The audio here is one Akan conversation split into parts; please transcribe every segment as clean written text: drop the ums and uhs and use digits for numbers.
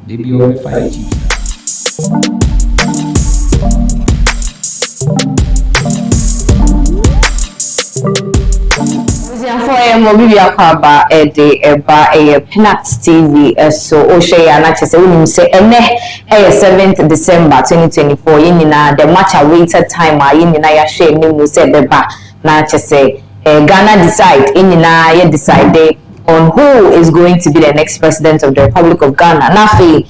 They be on the fight. pinaxtv so o share ya na chese wonim se ene 7th December 2024 yinina the much awaited time yinina ya share ni mu se beba na chese Ghana decide yinina ya decide on who is going to be the next president of the Republic of Ghana. Nafi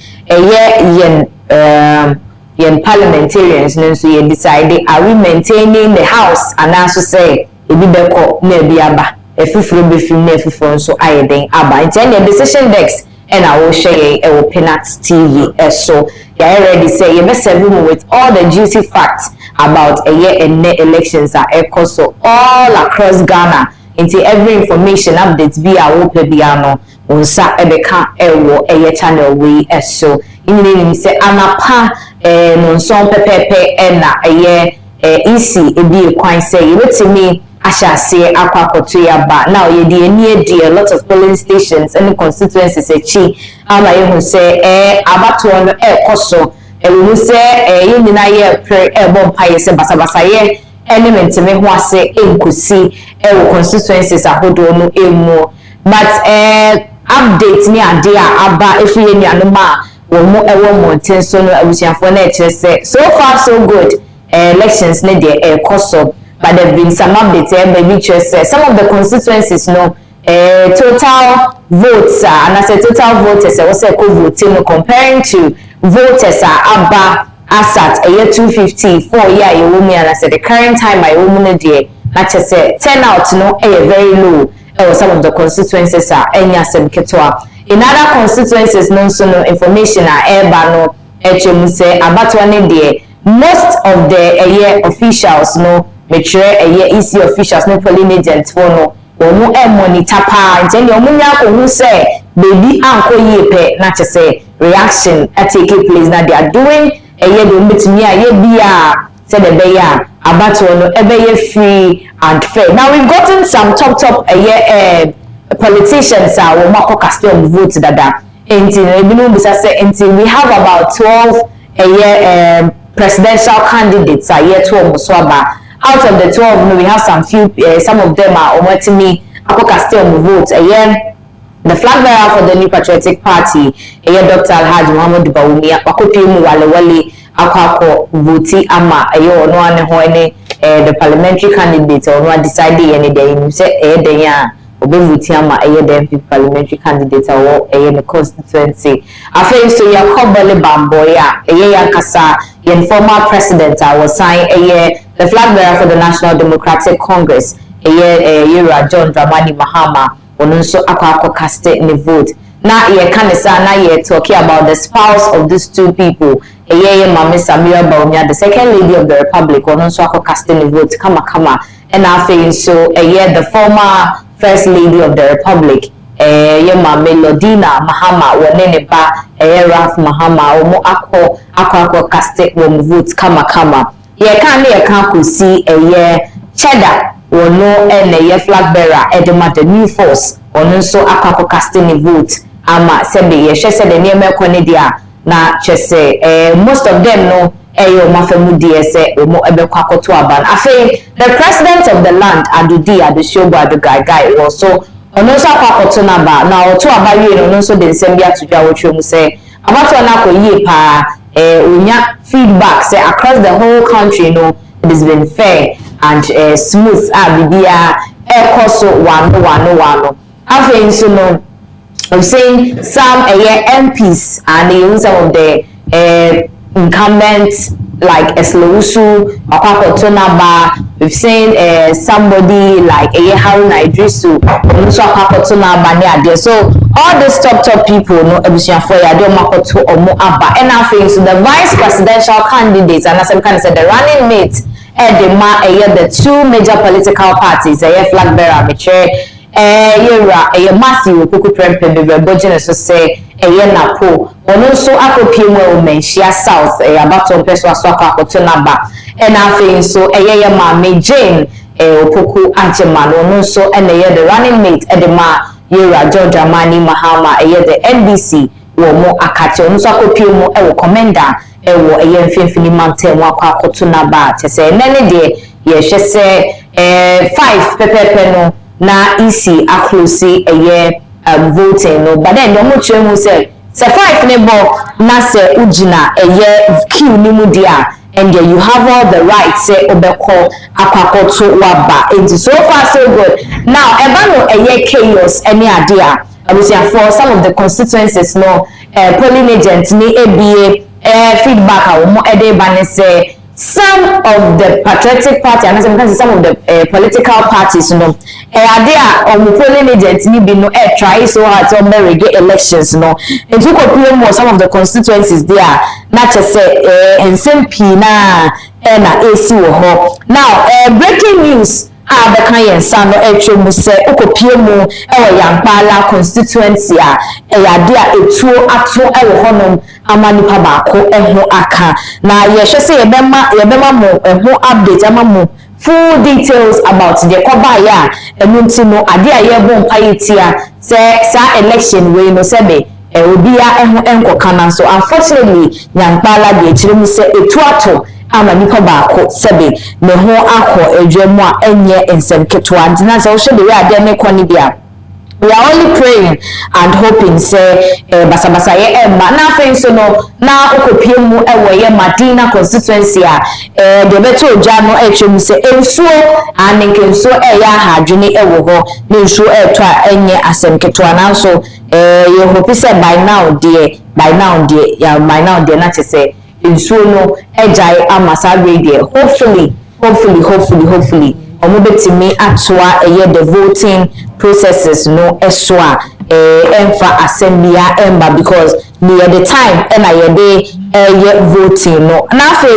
yen parliamentarians no so ye decide are we maintaining the house and also say ebi beko na ebi aba efufuro be film na efufuro so ayeden aba nti the decision decks and I will share a pinaxtv so you already say you must serve with all the juicy facts about a year and elections are so all across Ghana into every information updates be a wo pebiano unsa ebeka ewo eye channel we so in say anapa no so pepepe na eye easy ebi kwan say you to me Ashanti akwakoto ya ba now ye dey near a lot of polling stations and constituencies echi ama ye hu say abato no koso we say ye nyina ye pre bom paye se basabasa ye element me ho ase enkosi constituencies ahodo no emu but update ni ade a aba efu ye nuanoma wo mo mountain so no abusiafo na ekire say so far so good elections ne dey koso. But there have been some updates here, some of the constituencies no total votes and I say total voters what's voting comparing to voters abba asat a year 254 and I said the current time my woman day not just say turnout no very low some of the constituencies are any in other constituencies no information no say about one day most of the officials no make sure EC officials no polling agents for no omo monitor pa nti omo nya ko hu say baby anko yepe na say reaction take place na they are doing do metumi aye bia say the beya abato no ebeye free and fair. Now we've gotten some top politicians wo mako custom vote dada nti ebinu bisa say nti we have about 12 presidential candidates year 12 so aba. Out of the 12, we have some of them are me still vote. The flag bearer for the New Patriotic Party, Dr. Alhaji Muhammad Bawumi, Wakopimu Walewale, Akwako Voti Ama, the parliamentary candidate, or one decided any day, you say, Obevuti Ama, the parliamentary candidate, or the constituency. I think so, Yakobele Bamboya, Yankasa, former president, I was signed the flag bearer for the National Democratic Congress, John Dramani Mahama, also Akwako cast in the vote. Now, now talking about the spouse of these two people, Mami Samira Baumia, the second lady of the Republic, also cast in the vote, Kama, and I think so, the former first lady of the Republic, Mami Lodina Mahama, Waneneba, Ralph Mahama, Omo Akwako cast in the vote, Kama. Ye can't see a year cheddar or no and a year flag bearer edema the new force or no so akako casting a vote ama sebe she said the name Konedia na chese most of them no eyo mafemu dsɛ omo ebekwa koto aban afei the president of the land adudi adushobo adugai also ono so akwakoto na ba na oto abawie no so de nsɛm bi atodwa wotwe mu sɛ abato na akoyie pa unya feedback say across the whole country no it has been fair and smooth bibia ekoso wano after so no I'm saying some MPs and some of the incumbents like Eslousu, Akwakotonaba. We've seen somebody like Haruna Idrisu, also Akwakotonaba. So all these top people, no, Makoto or Moaba, and I think so the vice presidential candidates and as I can say the running mates, the two major political parties, flag bearer, Matthew Kuku Prempe Bebojin so say Napo ono so akopie mu menhia south abato peso aswaka kotonaba and I think so Mame Jane opoku ancheman ono so the running mate edema Yura John Dramani Mahama the NBC wo mo akache onu so akopie mu e wo commander e wo eye mfimfini mountain wa kwa akoto na ba chese nene de ye hwese 5 pepepe no na isi aklosi eye voting no but then no mo chemu say 5 ne bo na se ugina eye queue ni mu dia and then you have all the rights say obeko akwakoto waba and so far so good now eba no eye chaos any idea for some of the constituencies no polling agents ni ABA feedback our say some of the patriotic party and some of the political parties no polling agents ni be no try so hard to make elections no and to compare some of the constituencies there not just say SMP na AC wo now breaking news the kind son no say okopie mu Yampala constituency dia etuo ato honom amanipa baako aka na ye hwe say yebema mo update amamu full details about the koba ya enunti no ade ye bo mpayetia say sa election we no sebe obia enkoka na so unfortunately Yampala de chiremu say etuo ato amanipa baako sebe ne ho akọ edwemu a enye ensemketwa ntina se wo hwe de we ade ne kwani bia we are only praying and hoping say basabasa ye emma na afen so no na okopie mu ye Madina constituency de beto oja no etwemu se ensuo anenkenso ya hadwene wo ho ne nsuo eto a enye asemketwa na so ye hope say by now there na say ensuo no ejai amasa radio hopefully omobetimi atwa the voting processes no eswa emfa assembly emba because near the time ye voting no na fe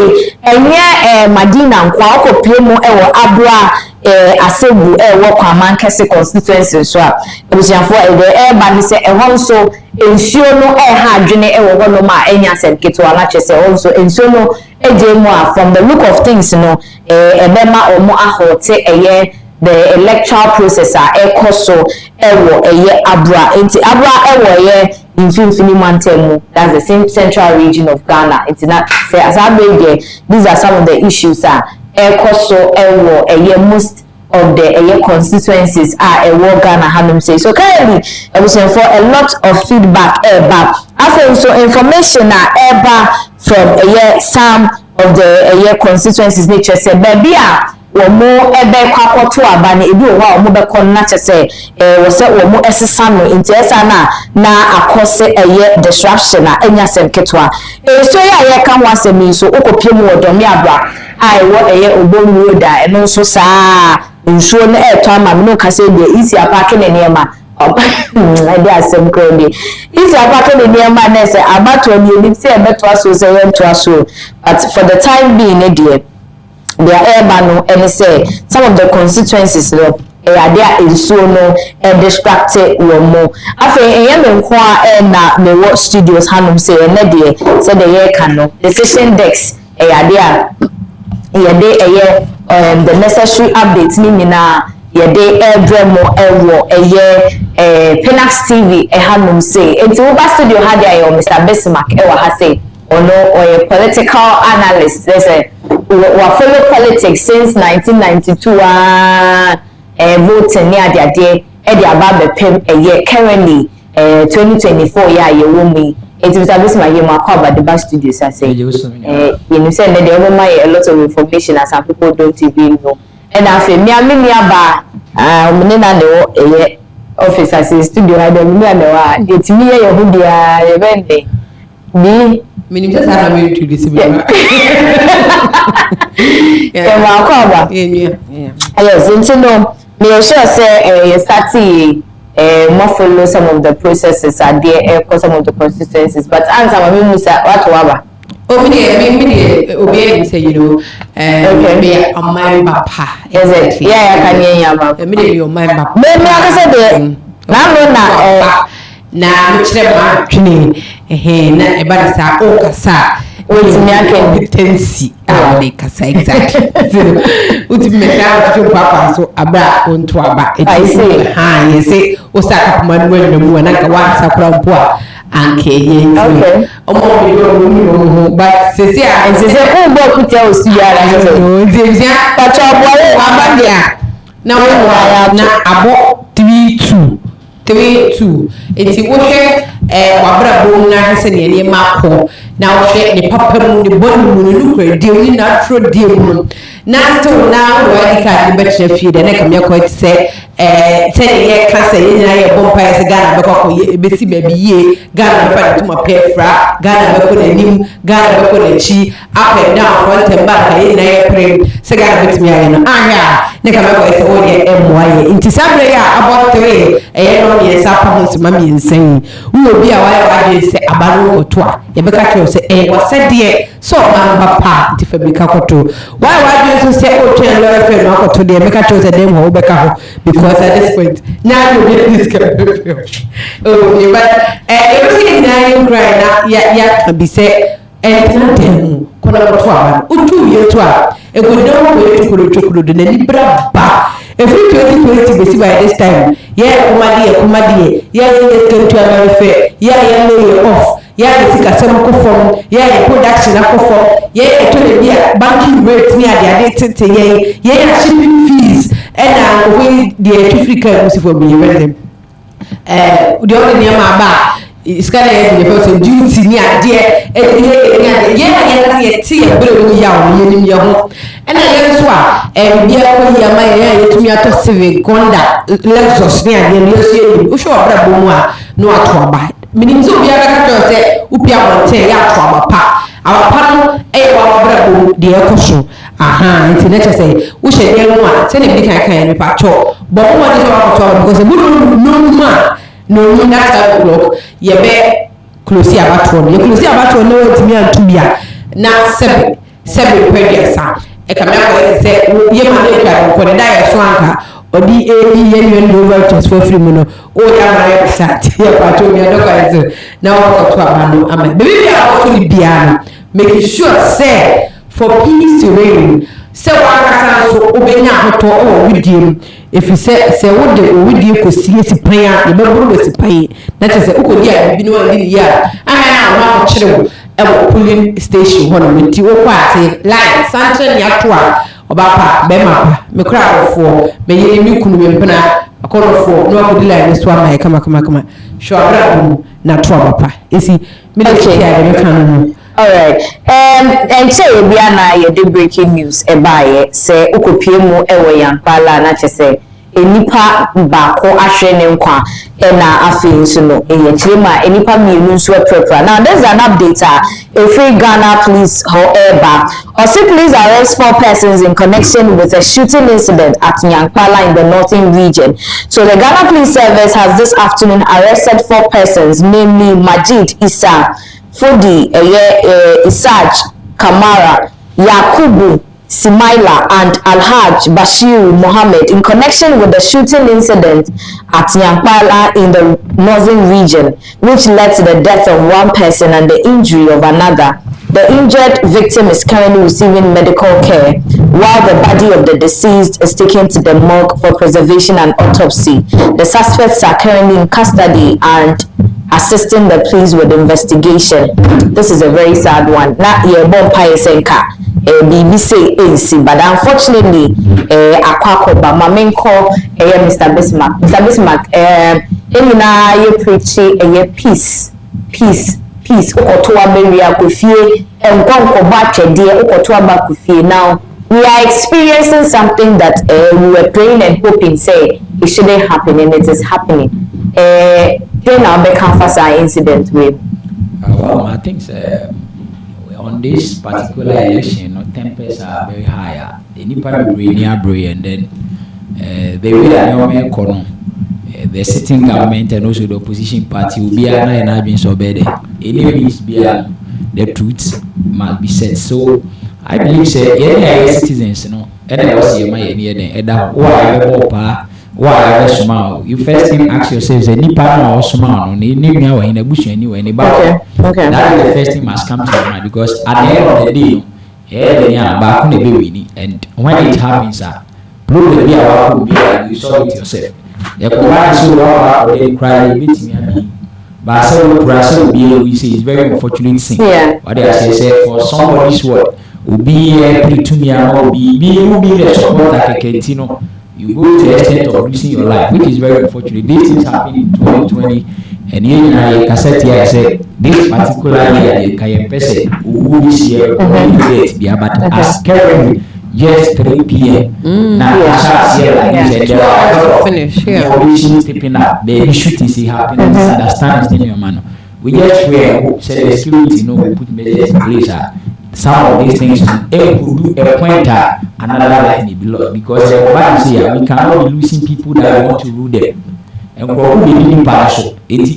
enye Madina nkwa okopie mu abra asebu wo kwaman kese constituency so a ebusiafo ba ni se so ensuo no ha adwene wo no ma enya senketo ala chese so ensuo no ejemu from the look of things no ebema omo ahote the electoral process ekoso wo abra enti abra ye Infinity Mountain, that's the same central region of Ghana. It's not say as I made these are some of the issues ekoso most of the constituencies are Ghana Hanum say. So currently I was for a lot of feedback back. After so information from some of the constituencies nature say baby womo ebe kwakoto abane ebi wo a womo be kon na chese wo se womo esesa no intesa na akose disruption enya senketwa so ya ka ho asemi so okopie mu odomi abra ai wo obonu roda eno so saa nsuo na eto ama me no kase de isi apake ne niema ade asem krodi isi apake ne niema na se abato ni ebi se ebeto aso se yento aso but for the time being dear their airbano and say some of the constituencies no there is so no distracted more after na me watch studios hanum say na dey say the year can no decision decks there the necessary updates ni na ye airdremo pinaxtv hanum say enti wo ba studio ha there Mr. Bismarck ha say or a political analyst there's we follow politics since 1992 voting near their day about the year currently 2024 year you will me it is Mr. Bismarck you ma call about the bus studios I say you know say that they have a lot of information as some people don't even know and I feel me aba na the office as studio I don't know it's me your who they event me Minim just have me to this. Yeah. Yes, so no, me sure say starting more follow some of the processes are there for some of the constituencies, but answer me Musa what waba. Oh, me obey say you know me a my papa. Is it? Yeah, can hear you ma. Me your my papa. Me I say the na chire ma twene na eba sa o kasa wetimi competency de kasa exactly utimi ka to papa so abra onto aba I say you say o saka pama no mu na ka wa sakura mpo anke okay omo mi do but se bo kutia osubiara no nzia pacho boy abandia na abo 3-2 enti wo hwe wabra bom na hese ne mako na wo hwe ne papa mu ne bonu mu ne lukra die ni na tro die mu na sto na wo adi ka de betre fie de na kam yakọ se ye kasa ye na ye bompa ye Ghana be kokọ ye besi baby ye Ghana fa de tuma pefra Ghana be ko nanim Ghana be ko nachi up and down front and back ye na ye pray se Ghana betimi aye no ahia ne kam yakọ se wo de emoa ye nti sabre ya about 3 no ye sa pa ho ma mi nsan wo obi a wa de se abaro koto a ye be ka kyo se wo se de so ma papa ti fabrika koto wa de so se o twen lo fe no koto de me ka kyo se dem ho be ka ho because at this point now you get this oh but everything now you cry now ya can be say dem kono koto a utu ye to a e go dem ko chokoro de na libra ba every 2020 besi by this time kumadi ye get to America ye lay off ye sika sem ko form ye production ko form ye to the bia banking rate ni ade tete ye shipping fees and we the Africa musi for me them the only name ba iskala ye the person duty ni ade ye tie bere ni ya o ye ni ho ena ye so a bia ko ya ma ye tumi ato civic Honda Lexus ni ade ni so ye o sho obra bomu a no ato aba minim so bia ka to se upia wonte ya ato aba pa awapa no wa obra bomu de ekoso aha internet say wo hye de no a se ne bi kan ni pa cho bo mo de so ato because no that block ye be close abatro no ye close abatro no timi antubia na sebe pediasa e kam ya se ye ma de ka ko de da so anka odi ye no over transfer free mu no o ya ma ya sat ye pato mi adoka eso na o to abano ama be bia o to bia no make sure say for peace to reign se wakasa so obenya hoto o widiem if you say what the widiem ko siesi pan ya ye beburu wesi pan na che se ukodi a bi no ani ya aha na ma kire wo polling station hono menti wo kwa ate line sanchen ya to a obapa be mapa me kra ofo me ye mi kunu me mpena akorofo no akodi line so ama kama sho abra na to obapa esi me de che ya de kan no. Alright. And say bia na ye de breaking news e bae say ukopie mu ewo yampala na che say enipa ba ko ahwe ne nkwa e na afi nso no e ye chirema enipa mienu nso prepare. Now there's an update free Ghana police however also police arrest 4 persons in connection with a shooting incident at Nyankpala in the northern region. So the Ghana Police Service has this afternoon arrested 4 persons, namely Majid Issa Fodi, Isaj Kamara, Yakubu Simaila and Alhaj Bashir Mohammed in connection with the shooting incident at Nyankpala in the northern region, which led to the death of 1 person and the injury of another. The injured victim is currently receiving medical care, while the body of the deceased is taken to the morgue for preservation and autopsy. The suspects are currently in custody and assisting the police with investigation. This is a very sad one. Not your bompa senka. BBC AC, but unfortunately, Akwakoba, Mamenko, Mr. Bismarck. Mr. Bismarck, you preach peace. Okotoa Beria Kufie, and Gonkobache, dear Okotoa Bakufie. Now, we are experiencing something that we were praying and hoping, say, it shouldn't happen, and it is happening. Then I'll be confessing incident with. Well, I think on this particular election, tempers are very high. The Nipa Brainy and then they will have the sitting government and also the opposition party will be and I've been so bad. Anyways, the truth must be said. So I believe citizens, and I was my why smile. You first thing ask yourself, Nipa or smile, no in a bush anyway, okay. That is the first thing must come to your mind because at the end of the day, back on the baby, and when it happens, probably you solve it yourself. The so they cry, but But so Brazil we say it's very unfortunate thing. Yeah. What I say for somebody's word, be pretty to me or be the support like a Kentino. You go to the extent of losing your life, which is very unfortunate. This things happened in 2020, and here I cassette here I said this particular year the Kayempese who this year but as currently just 3 p.m. Now I start here like this, and there are information tipping up. The shooting is happening. Understand in your man. We just pray, say the security, we put measures in place. Some of these things, could do a pointer, another life may be lost because we cannot be losing people that want to rule them. And if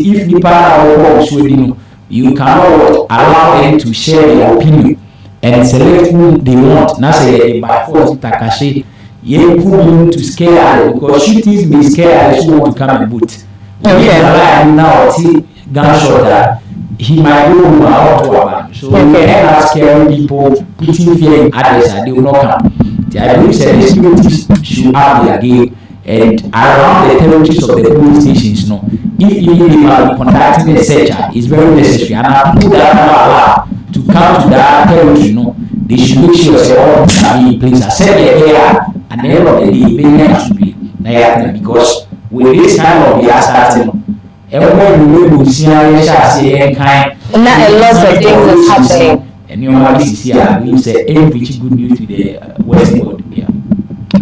you cannot allow them to share their opinion and select who they want. Now say by force Takashi, you put to scare because shootings may scare those who want to come and boot. Now see gunshot he might go out to a man. So we cannot scare people, putting fear in others and they will not come. I believe that the security should have their game and around the territories of the police stations. If you are conducting a search, it's very necessary. And I put that allowed to come to that territory, they should make sure that all things are in place. I said here, at the end of the day, they should be there because with this kind of starting, everyone will see how kind. And now a lot of things is happening. And you know this is here. We say any pretty good news to the West world. Yeah.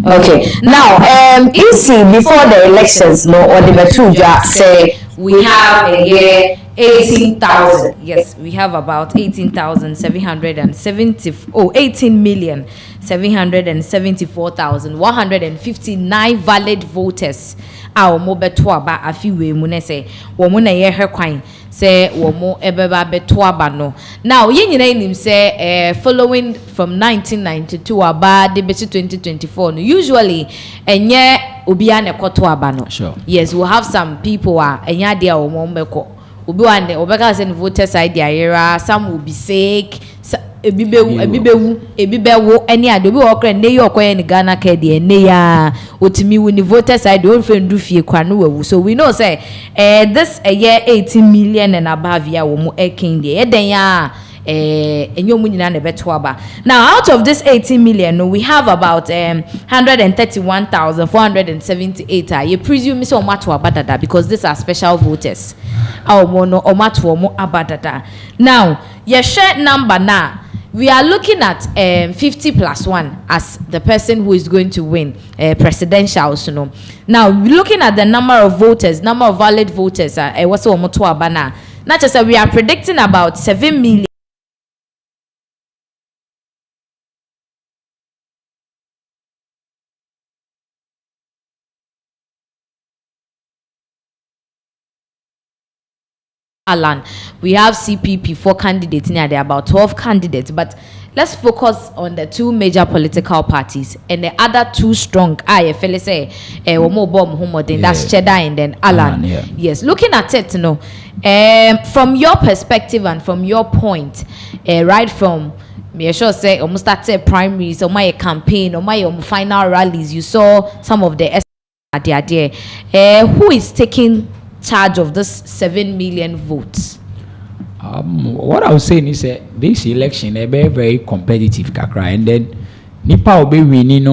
Okay. Now, EC before the elections, or the Batuja say we have a year 18,000. Yes, we have about 18,770. 18,774,159 valid voters. Our mobile toaba a few women say, woman a year her coin. Say womo ebeba betoaba no. Now yin name say following from 1992 about the 2024 no usually enye obiane kotoaba no. Sure. Yes, we'll have some people enya dia womo mbeko. Obi wane obeka say voters side dia some will be sick. Ebibewu any adobe okra ne yo okoye ni Ghana ke de ne ya otimi wu ni voters side don fendu fie kwa no wawu. So we know say this a year 18 million and above ya wo mu ekin de eden ya enyo mu nyina na beto aba. Now out of this 18 million we have about 131,478 you presume so mato abadada because these are special voters mono omato mo abadada. Now your share number now we are looking at 50 plus 1 as the person who is going to win presidential. Now looking at the number of voters, number of valid voters, what's omoto abana. Not just we are predicting about 7 million. Alan, we have CPP 4 candidates now. There are about 12 candidates, but let's focus on the 2 major political parties and the other 2 strong. I feel say that's Cheddar and then Alan. Yeah. Yes, looking at it, from your perspective and from your point, right from me sure say almost started primaries or my campaign or my final rallies, you saw some of the there. Who is taking charge of this 7 million votes? What I was saying is this election a very, very competitive kakra, and then Nipa will be winning,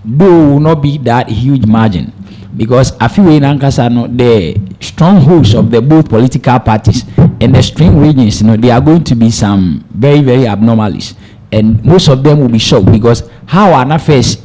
though will not be that huge margin because I feel in Ankasa the strongholds of the both political parties and the string regions, they are going to be some very, very abnormalities, and most of them will be shocked because how an affairs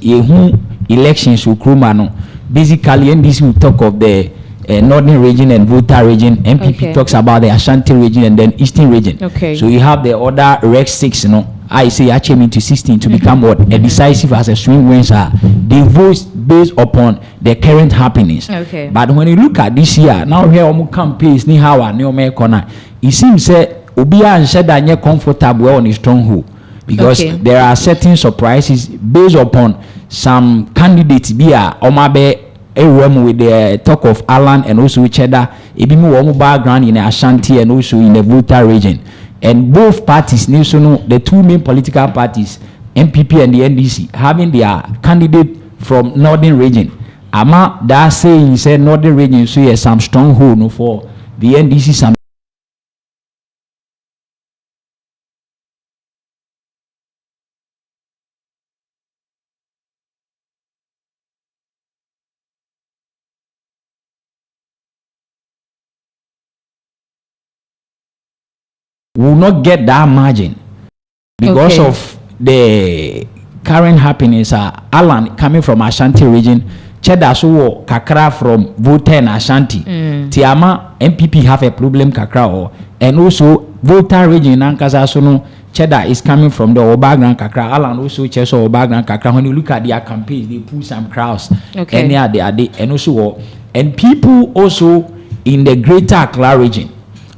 elections will come basically, and this will talk of the northern region and Volta region. MPP talks about the Ashanti region and then eastern region. Okay. So you have the other Rex 6, I say I came into 16 to become what a decisive as a swing wins are. They vote based upon the current happenings. Okay. But when you look at this year, now here on campaigns ni hawa ni ome kona. It seems Obia and said that you're comfortable on his stronghold because there are certain surprises based upon some candidates via Omabe. With the talk of Alan and also Cheddar, one background in Ashanti and also in the Volta region. And both parties, the 2 main political parties, MPP and the NDC, having their candidate from northern region. Ama that saying said northern region, so yes, some stronghold for the NDC, some will not get that margin because of the current happenings. Alan coming from Ashanti region, Cheddar so kakra from Volta and Ashanti. Tiama MPP have a problem kakra and also Volta region Nankasa so no Cheddar is coming from the Obagran kakra. Alan also Cheso Obagran kakra. When you look at their campaigns, they pull some crowds. And and also and people also in the greater Accra region.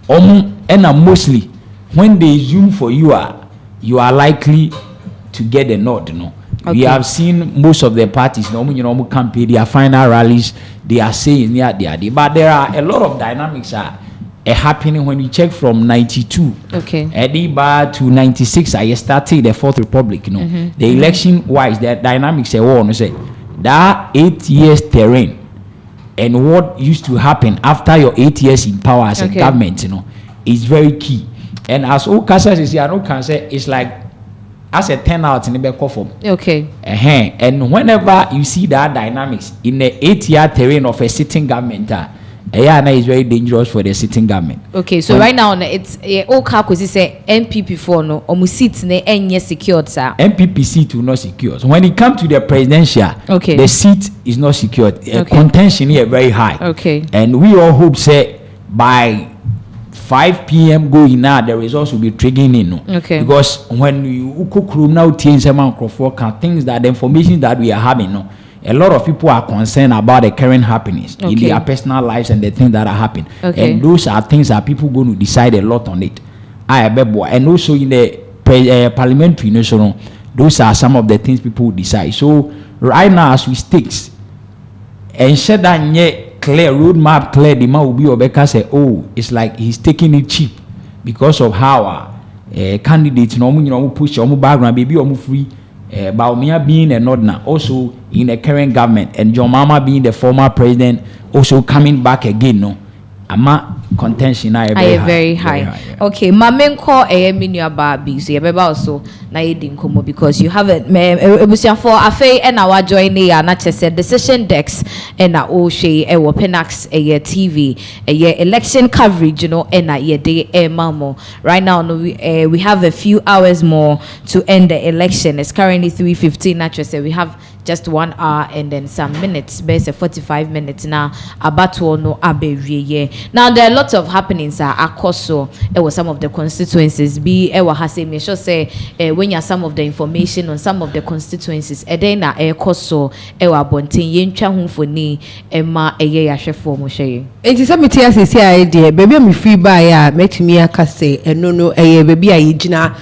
And mostly when they zoom for you are likely to get a nod, you know. We have seen most of the parties, campaign, their final rallies, they are saying but there are a lot of dynamics happening when you check from 92 to 96. I started the Fourth Republic, you know. The election wise, the dynamics that 8 years terrain and what used to happen after your 8 years in power as a government, you know, is very key. And as Okasa says, I don't can say it's like as a turnout in the back of and whenever you see that dynamics in the 8-year terrain of a sitting government, is very dangerous for the sitting government. So right now it's say MPP for no seats ne secured, sir. MPP seat will not secure. So when it comes to the presidential, the seat is not secured. Contention here very high. And we all hope say by 5 p.m. going now, the results will be triggering in. Because when you cook now things things that the information that we are having, no, a lot of people are concerned about the current happenings in their personal lives and the things that are happening. And those are things that people going to decide a lot on it. And also in the parliamentary, those are some of the things people will decide. So right now, as we sticks, ensure that clear roadmap, clear the man will be Obeka say, it's like he's taking it cheap because of how candidates push background, baby free. Baumia being a nodna also in the current government and John Mama being the former president also coming back again, no. Ama contention very high. Okay, mamen call minua baby so yebeba also na yedin komo because you have it ebusia for afei and our join here na chese decision decks and na o she e wo pinax TV election coverage, you know, and na yede mamo right now no we have a few hours more to end the election. It's currently 3:15 na chese we have just 1 hour and then some minutes, basically 45 minutes now. Abato no abewiye. Now there are lots of happenings akoso. It was some of the constituencies. Hase me sure say when you some of the information on some of the constituencies. Edena koso bontin yentwa humfoni ema yahwefo mo hye. Enti se meti asesi idea baby me free buy metimi aka say no baby ayigina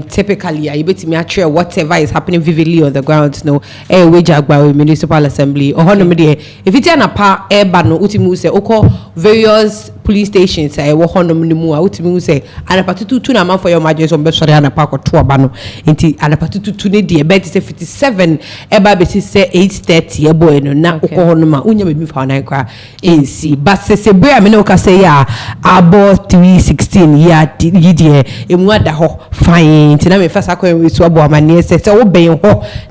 typically you betimi atwe whatever is happening vividly on the ground no Wejagba Municipal Assembly or Honomede. If it's an apa airban, Utimu say, Oko various police stations, I will Honomu, Utimu say, and a partitu tuna man for your majesty on Bessoria and a park or Tuabano, into and a partitu tune dear bet is 57, Eba Bessie say 8:30, a boy, no, now Honoma, Unya with me for an cry in see. But say, Brea Minoka say, about 3:16, Yidia, in what the ho fine, Tinami first acquaint with Swabo, my niece says, obey ho,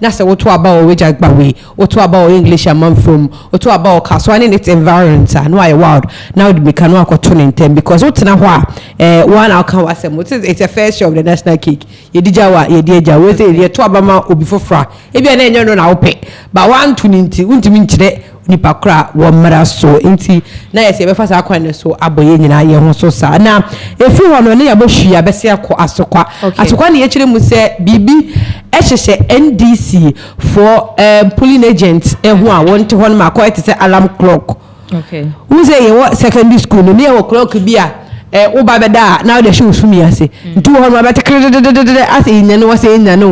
Nasa what about Wejagbawe, or to about English a man from, or to about Caswan in its environment, and why wild now we can work or 10 because what's now one outcome was it's a fair show of the national cake. You did Jawa, you did Jawa, you to Abama or before fra. If you're an I'll pay, but 1 to Ninti, wouldn't mean today. Nipa kra wo mara so enti na yesi be fasa akwan so aboye nyina ye ho so sa na efi hono ne ya bohua be se akọ asokwa ne ye kire mu se bibi ehhehye NDC for polling agents ehu a wonte hono ma akọ ete alarm clock. Who say ye secondary school no ne clock bi a Oba beda now the show sumi ase ntu hono abete ase nya no wase nya no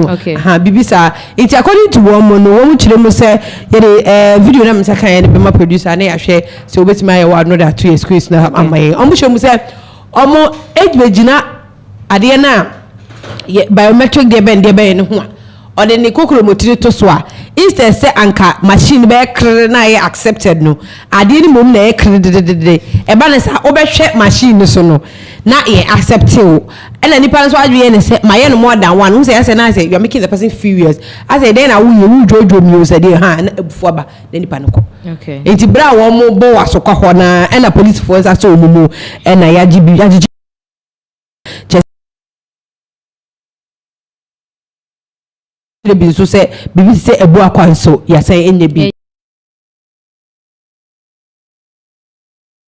bibisa it according to one no one kire mu say ye video na msaka ye be ma producer na ya hwe say obeti ma ye wa no that 2 years quiz na amaye omo hwe mu say omo ejbegina ade na biometric de be ne ho or the nikokoro motiri to so a instead say anka machine be kre na ye accepted no ade ni mom na ye kre de e ba ne sa obehwe machine so no na ye accept o ena nipa so adwe ne say maye no more than one who say na say you are making the person furious I say then na wo jojo mi say dey ha na ebufu aba na nipa no ko enti bra wo mo bo asokwa ho na ena police force aso omumu ena ya jibi bi so say bibi say ebu akwan so ya say enye bi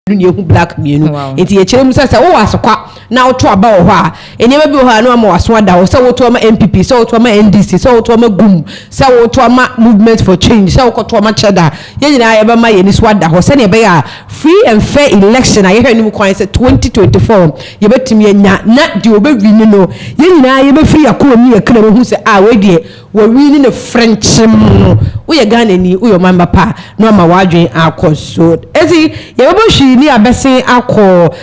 you black mienu enti ye kyerem say wo wasokwa na woto aba wo ha enema bi wo ha no ma waso ada wo say woto ma MPP say woto ma NDC say woto ma gum say woto ma movement for change say woto ma cheda ye nyina ye ba ma ye ni so ada ho say ne be ya free and fair election aye hwani mu kwan say 2024 ye betimi anya na de obewi ni no ye nyina ye be free akọ mi ye kra mo hu say we de wo wi ni ne french no wo ye Ghana ni wo yo mamba pa no ma wadwen akoso ezi ye be hwi ni abese akọ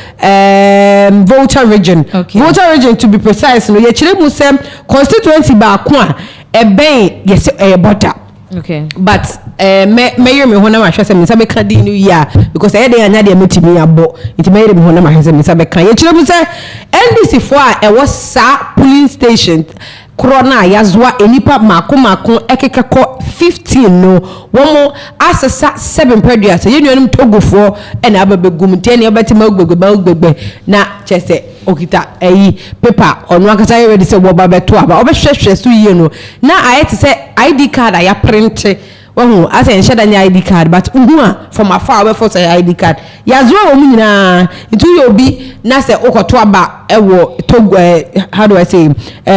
Volta region. Okay. Volta region to be precise no ye kire mu sem constituency ba ko a eben yes Volta. Okay. But mayor me hona ma hwese me sabe ka di no ya because e dey anya dey metimi abo it mayor me hona ma hwese me sabe ka ye kire mu se NDC fo a e was sa polling station corona yazwa enipa mako ekekeko 15 no womo asesa 7 pedia ye nuanum togofo e na ababegum tie ne obetima ogbegbe na chese okita eyi paper onu akata ye ready se wo babeto aba obehwehwe so yie no na ayete se ID card aya print wohu ase ensheda nya ID card but a from afar we for say ID card yazwa wo nyina itu ye obi na se okoto aba ewo togo how do I say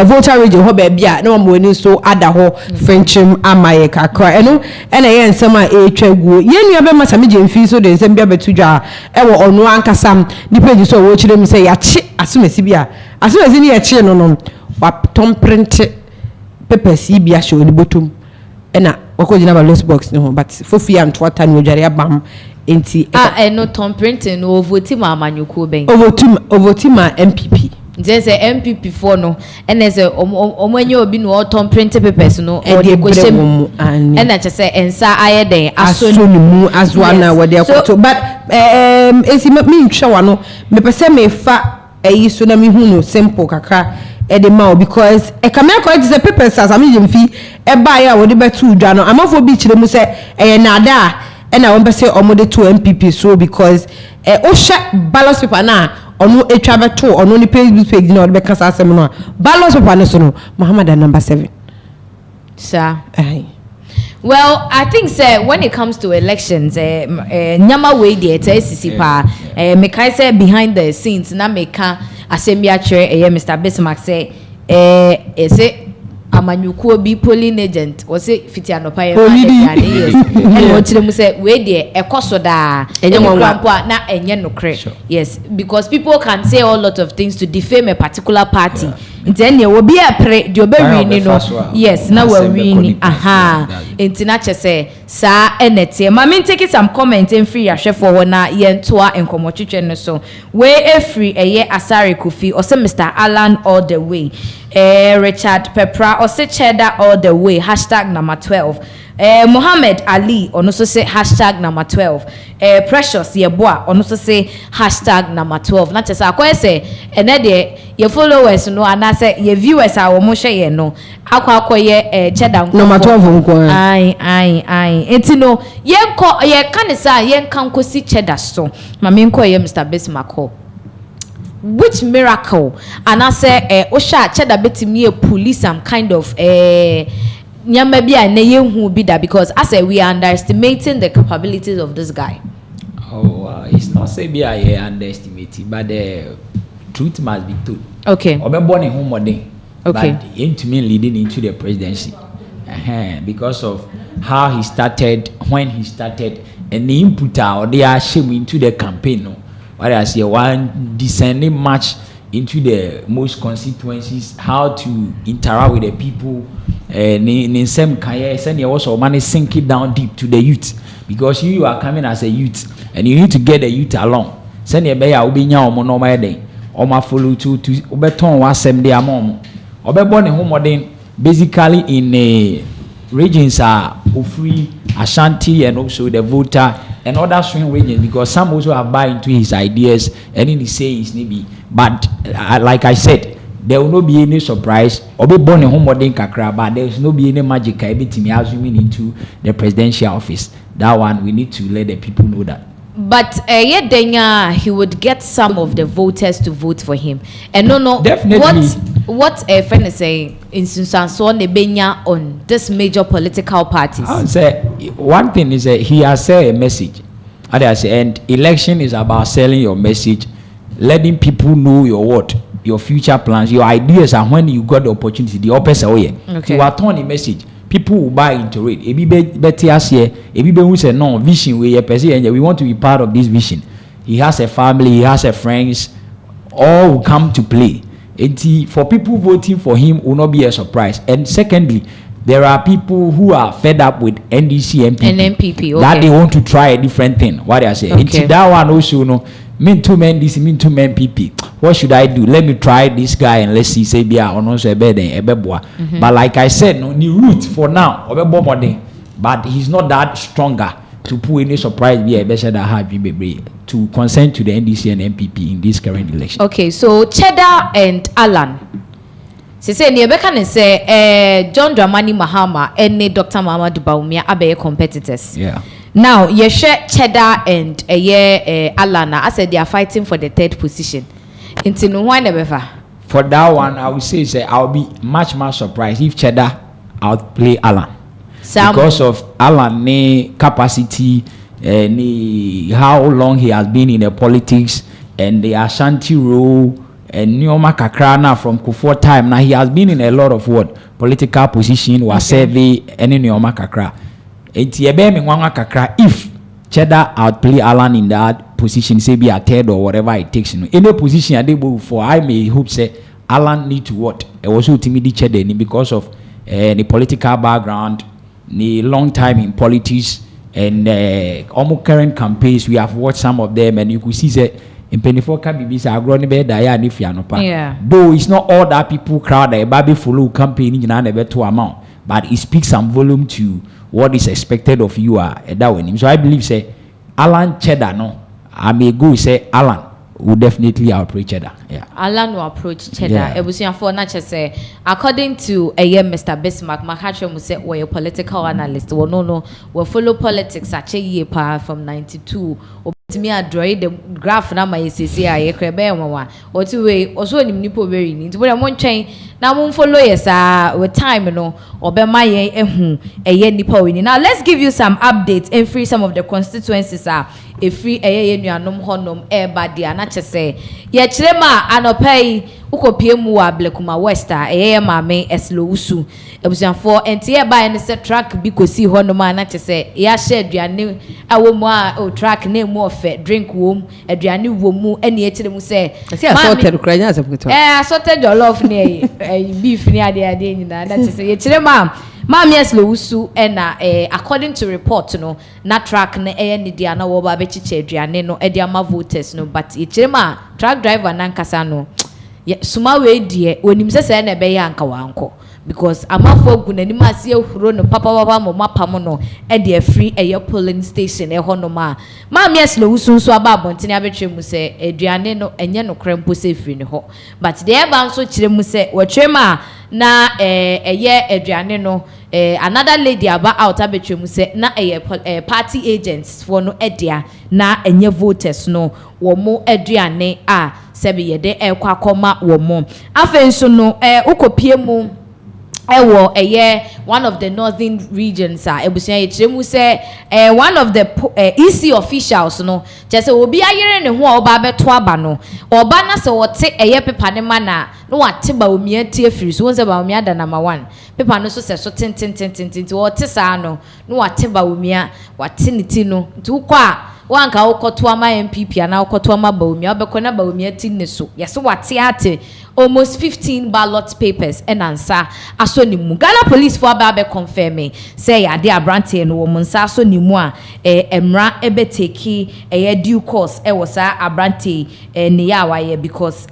Volta region ho ba bia na mo ni so ada ho frenchim amaye kakra eno ena ye nsema etwaguo ye nua be masa me gemfi so de nsem bia betudwa ewo onu ankasam ni page so wo chire mi say ya chi asumesi bia asumesi ni ya chi no wa tom print papers bia show ni botum ena wako jina ba lost box no but fofi am twata ni odware abam enti no tom printing no voti ma amanyuko ben ovoti ma MPP nze MPP for no ena ze omonye obi no tom print papers no o de kwesem ena che se ensa ayeden aso ni mu azwa na wode akoto but esi me ntwa no me pese me fa eyi so na me hu no simple kakra edema because e kamera ko it is a papers as am yemfi e ba ya wode betu dwa no amafo bi kire mu se na ada na won be say omode to MPP so because o sha ballot paper na onu etwa beto onu ni page na wode be kasa asem no ballot paper no so no Muhammad number 7 sir. Well, I think say when it comes to elections, nyama way there to SCC pa, me kai say behind the scenes na me ka asembia chair Mr. Bismarck say say amanyuko bi polling agent o say fiti anopa ye yes and o chire mu say we there ekoso da enye na enye nokre yes because people can say all lot of things to defame a particular party then you will be a pre the oberi no yes na we win entina che say sa enete ma me take some comment and free ahwe for na ye ntoa enkomotwetwe no so we free eye Asare Kofi o say Mr. Alan all the way Richard Pepra or say cheddar all the way #number 12 Muhammad Ali on also say #number 12 Precious Yeboa on also say #number 12 na chesa akwa say ene de your followers no and say your viewers are wo share ye no akwa ye cheddar number 12 nko ai etino ye kanisa ye kan kosi cheddar so mama nko ye Mr. Bismarck. Which miracle and I say osha cheddar betimi police some kind of nyama bia na ye hu bi da because I say we are underestimating the capabilities of this guy. It's not say be I underestimating but the truth must be told. Okay. Obe born in home modern. Okay. But into me leading into the presidency. Because of how he started, when he started, and the input or they are shame into the campaign. No. What I say, one descending much into the most constituencies, how to interact with the people. In some kaya, send you also money sink it down deep to the youth because you are coming as a youth and you need to get the youth along. Send you beya obi nya omo no ma dey. Oma follow to obeton wasem dey amom. Obebon home modern basically in regions are Ofri, Ashanti and also the Volta and other swing regions because some also have buy into his ideas and in the say his maybe but like I said there will not be any surprise or be born in home modern kakra but there will not be any magic assuming into the presidential office. That one we need to let the people know that. But he would get some of the voters to vote for him and no definitely what a friend is saying in Susanso Nebenya on this major political parties? I would say one thing is that he has said a message. And election is about selling your message, letting people know your future plans, your ideas, and when you got the opportunity, the opposite way. Okay. You are turning a message. People will buy into it. Who say no vision we want to be part of this vision. He has a family, he has a friends, all will come to play. For people voting for him will not be a surprise. And secondly, there are people who are fed up with NDC MPP, and MPP okay. that they want to try a different thing. What I say, okay. That one also, mean to men this, mean to men PP. What should I do? Let me try this guy and let's see. Say be or no say better than Ebeboa. But like I said, no, the root for now, but he's not that stronger to put any surprise be a better that have been to consent to the NDC and MPP in this current election. Okay, so Cheddar and Alan. Say Nebeka ne say John Dramani Mahama and Dr. Muhammadu Bawumia are competitors. Yeah. Now you share Cheddar and Alana. I said they are fighting for the third position. Into no one ever. For that one, I would say I'll be much more surprised if Cheddar outplay Alan. Because of Alan's capacity and how long he has been in the politics and the Ashanti role. And Nyoma Kakrana from Kufuor time now he has been in a lot of political position was survey any Nyoma Kakra. If Cheddar outplay Alan in that position, say be a third or whatever it takes, any position I did for I may hope say Alan need to what? It was ultimately Cheddar because of the political background, the long time in politics and almost current campaigns. We have watched some of them and you could see that in Pennyforka BBC are growing better than if you are yeah. Though it's not all that people crowd a baby follow campaign in a to amount, but it speaks some volume to what is expected of you that way. So I believe say Alan Cheddar no. I may go say Alan will definitely approach Cheddar. Yeah. Alan will approach Cheddar. It was for not just say according to Mr. Bismarck, Makacho will say we're a political analyst. Well no, we follow politics at a year from 92. To me, I draw the graph now. My CC, I crebe or two way also in Nipo very neat. But I won't change now. Won't follow yes, with time, or be my a year Nipo winning. Now let's give you some updates and free some of the constituencies are a free a year no honum air bad dear not just say yet Chlema and pay Ukopia Blekuma Westa a mame eslo usu. It was for and by and set track because see honoma not to say ya shed your new a woman or track name more fet drink womb a new woman any yet them say sorted sorted your love near beef near the idea that is a Chlema. Ma'am, yes, Lusu, and according to report, not track any Diana Woba Bechi, no Ediama voters, no, but it's track driver Nankasano. Yet, Sumawe, dear, when him says, and a bayanka wanko. Because I'm a folk when any massio run papa mapamono, and dear free a polling station, a honoma. Ma'am, yes, Lusu, so about Montina Betrim say, Adrianeno, and Yano Crempo safe in the hall. But there bound so Chimuse, what Trema. Na a year Adrianeno another lady about out abetrum say na a party agents for no edia na enye voters no wo mo aduane a sebe ye de kwakoma wo mo afen so no ukopie mu ewo one of the northern regions ebusia etremu say one of the EC officials no just obi ayere ne ho oba beto aba no oba na se wote paper ne ma na no wate ba omia tie free so won se ba omia da number 1 paper no so se so tin wote sa no wate ba omia wate ne ti no nti kwa wanka ukoto ama MPP ana ukoto ama ba omia obekona ba omia ti ne so yes wate ate almost 15 ballot papers and answer aso ni mu Ghana police for ba confirm say ya de abrante no wo nsa aso ni mu a emra ebeteki due course wo sa abrante ne ya waye because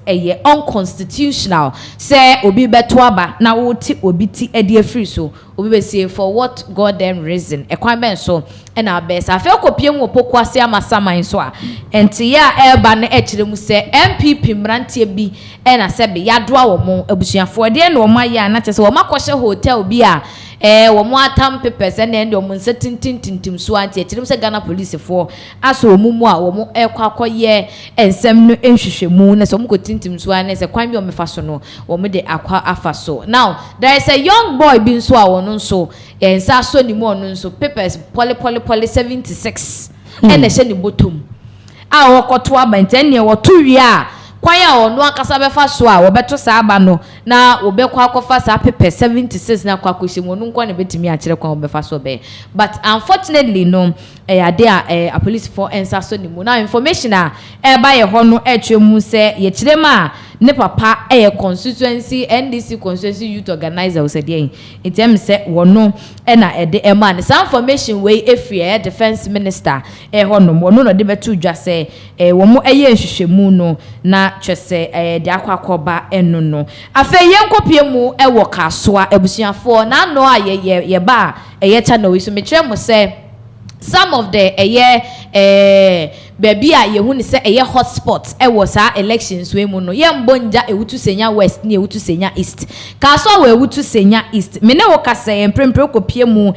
unconstitutional say obi beto aba na wo ti obi ti e free so obi be say for what goddamn reason ekwan ben so and our best afi okopiem wo pokwase amasaman so a enti ya eba na ekire mu say MPP mrantie bi na se be yadoa wo mo abusuafo de na wo maye na chese wo makɔhye hotel bi a wo mo atam papers and end wo mo tintintintim so anti e kire say Ghana police for aso wo mu a wo mo ekwakoye ensem no enhwehwemu na so mo ko tintim so an say kwan bi o mefa so no wo mo de akwa afa so. Now there is a young boy bin so a wono so ensa so ni mo ono so papers poly 76 ene hye ni bottom a wo koto abante ne wo to wi a kwan a ono akasa befa so a wo beto sa aba no na wo be kwa akofa sa papers 76 na kwa akohye mo no nkwa ne betimi a kire kwan wo befa so be, but unfortunately no ade a police for ensa so ni mo na information a ba ye ho no etwemu se ye kire ma ne papa constituency NDC constituency youth organizer said yen item say wono na ede ema ne some information wey efie defense minister hono wono no de betu dwa say wo mo nhwehwemu no na twese de akwakoba eno no afa yenkopie mu wo kasoa abusuafo na no a ye ba cha no we so me kire mo say some of the baby a yehu ni say hotspot was our elections we mu no ye mbonja ewutu senya west ni ewutu senya east ka so we ewutu senya east me ne wo ka say emprempre kopie mu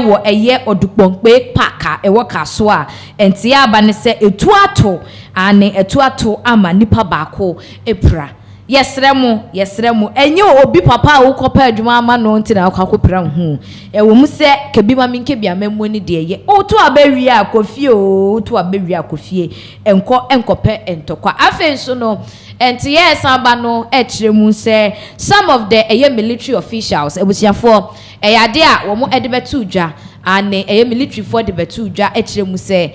wo odukpompe paka wo ka so a enti aba ne say etuato ane etuato ama nipa baako epra yesremu enye obi papa wo kopa adwuma ama no nti na akopra hu wo mu se kebi ma minke bia mammu ni de ye o to abawi akofie o to abawi akofie enkope entokwa afenso no enti yes aba no ekiremu se some of the military officials ebusiafo ade a wo mu ede betu dwa ane military for de betu dwa ekiremu se